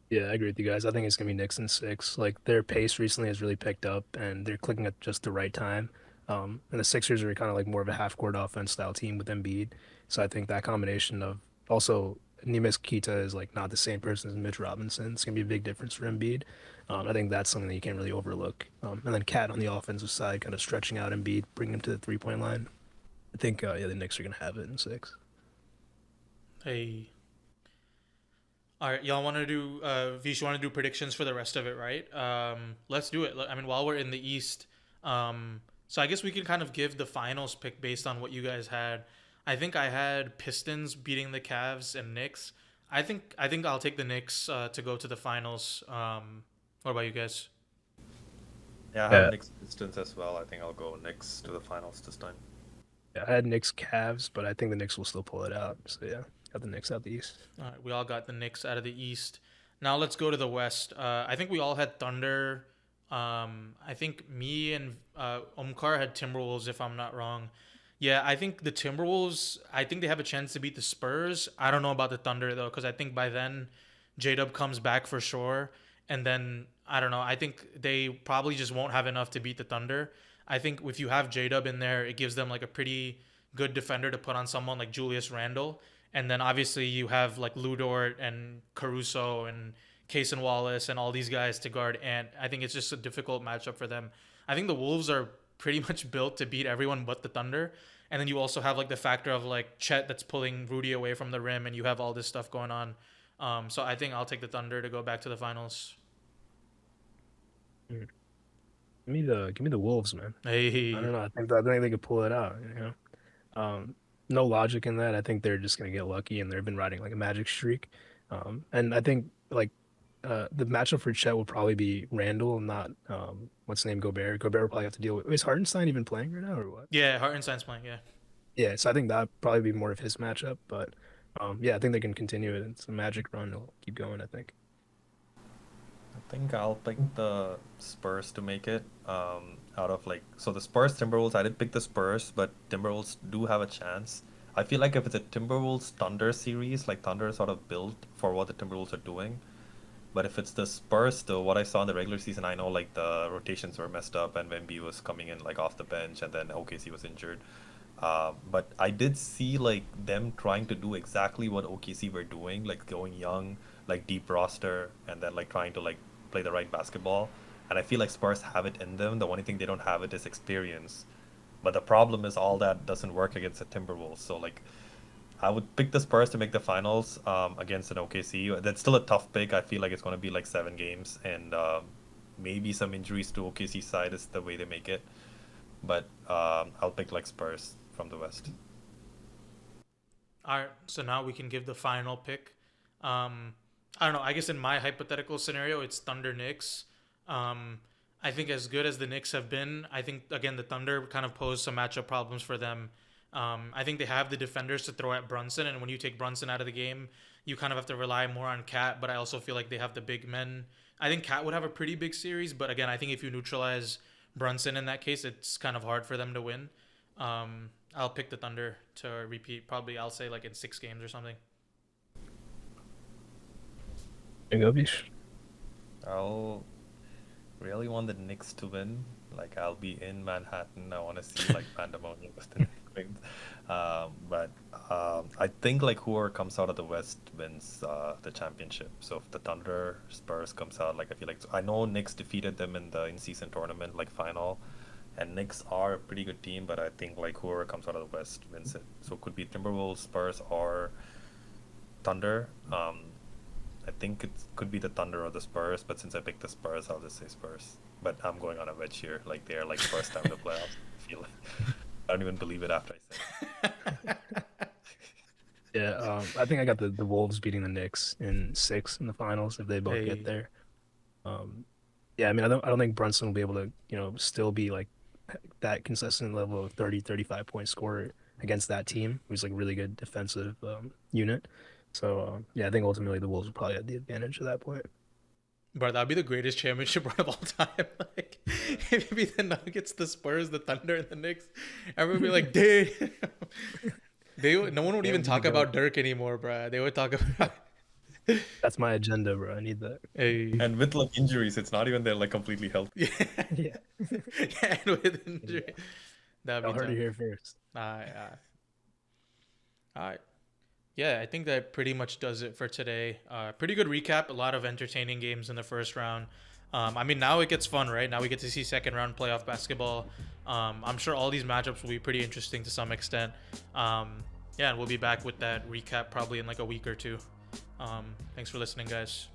Yeah, I agree with you guys. I think it's gonna be Knicks in 6. Like their pace recently has really picked up, and they're clicking at just the right time. And the Sixers are kind of like more of a half-court offense style team with Embiid. So I think that combination of also Neemias Queta is like not the same person as Mitch Robinson. It's gonna be a big difference for Embiid. I think that's something that you can't really overlook. And then Cat on the offensive side, kind of stretching out Embiid, bringing him to the 3-point line. I think yeah, the Knicks are gonna have it in 6. Hey. All right, y'all want to do Vish, you want to do predictions for the rest of it, right? Let's do it. I mean, while we're in the East, so I guess we can kind of give the finals pick based on what you guys had. I think I had Pistons beating the Cavs and Knicks. I think I'll take the Knicks to go to the finals. What about you guys? Yeah, I Yeah, have Knicks Pistons as well. I think I'll go Knicks to the finals this time. yeah, I had Knicks Cavs, but I think the Knicks will still pull it out. So yeah, got the Knicks out the East. All right, we all got the Knicks out of the East. Now let's go to the West. I think we all had Thunder. I think me and Omkar had Timberwolves, if I'm not wrong. Yeah, I think the Timberwolves. I think they have a chance to beat the Spurs. I don't know about the Thunder though, because I think by then J Dub comes back for sure, and then I don't know. I think they probably just won't have enough to beat the Thunder. I think if you have J Dub in there, it gives them like a pretty good defender to put on someone like Julius Randle. And then obviously you have like Ludort and Caruso and Cason Wallace and all these guys to guard Ant. I think it's just a difficult matchup for them. I think the Wolves are pretty much built to beat everyone but the Thunder. And then you also have like the factor of like Chet that's pulling Rudy away from the rim, and you have all this stuff going on. So I think I'll take the Thunder to go back to the finals. Mm. Give me the Wolves, man. I Hey, don't know. I think they could pull it out. No logic in that. I think they're just gonna get lucky, and they've been riding like a magic streak. And I think like the matchup for Chet will probably be Randall, not what's his name, Gobert. Gobert will probably have to deal with. Is Hartenstein even playing right now or what? yeah, Hartenstein's playing. Yeah. Yeah, so I think that probably be more of his matchup. But yeah, I think they can continue it. It's a magic run. They'll keep going. I think. I think I'll pick the Spurs to make it. Out of like, so the Spurs Timberwolves, I did pick the Spurs, but Timberwolves do have a chance. I feel like if it's a Timberwolves Thunder series, like Thunder is sort of built for what the Timberwolves are doing. But if it's the Spurs, though, what I saw in the regular season, I know like the rotations were messed up and Wemby was coming in like off the bench, and then OKC was injured. But I did see like them trying to do exactly what OKC were doing, like going young, like deep roster, and then like trying to like play the right basketball. And I feel like Spurs have it in them. The only thing they don't have it is experience. But the problem is all that doesn't work against the Timberwolves. So like I would pick the Spurs to make the finals against an OKC. That's still a tough pick. I feel like it's going to be like 7 games, and maybe some injuries to OKC side is the way they make it. But I'll pick like Spurs from the West. All right, so now we can give the final pick. I don't know. I guess in my hypothetical scenario, it's Thunder Knicks. I think as good as the Knicks have been, I think again the Thunder kind of pose some matchup problems for them. I think they have the defenders to throw at Brunson, and when you take Brunson out of the game, you kind of have to rely more on Cat. But I also feel like they have the big men. I think Cat would have a pretty big series, but again, I think if you neutralize Brunson in that case, it's kind of hard for them to win. I'll pick the Thunder to repeat. Probably I'll say like in 6 games or something. There you go, Bish. I'll really want the Knicks to win. Like I'll be in Manhattan. I want to see like pandemonium with the Knicks. But I think like whoever comes out of the West wins the championship. So if the Thunder Spurs comes out, like I feel like I know Knicks defeated them in the in-season tournament like final, and Knicks are a pretty good team. But I think like whoever comes out of the West wins it. So it could be Timberwolves, Spurs, or Thunder. I think it could be the Thunder or the Spurs, but since I picked the Spurs, I'll just say Spurs. But I'm going on a wedge here. Like they're like first time in the playoffs. I feel like I don't even believe it after I say it. Yeah, I think I got the Wolves beating the Knicks in 6 in the finals if they both get Hey, there. Um, yeah, I mean, I don't think Brunson will be able to, still be like that consistent level of 30, 35 point scorer against that team, who's like a really good defensive unit. So yeah, I think ultimately the Wolves will probably have the advantage at that point. Bro, that'd be the greatest championship run of all time. Like, it'd be the Nuggets, the Spurs, the Thunder, and the Knicks. Everyone would be like, dude. No one would Yeah, even we talk need to go. about Dirk anymore, bro. They would talk about. That's my agenda, bro. I need that. Hey. And with like injuries, it's not even they're like completely healthy. Yeah. Yeah. Yeah, and with injury. That'd Y'all be heard it tough. here first. Alright, alright. Alright. Yeah, I think that pretty much does it for today. Pretty good recap. A lot of entertaining games in the first round. I mean, now it gets fun, right? Now we get to see second round playoff basketball. I'm sure all these matchups will be pretty interesting to some extent. Yeah, and we'll be back with that recap probably in like a week or two. Thanks for listening, guys.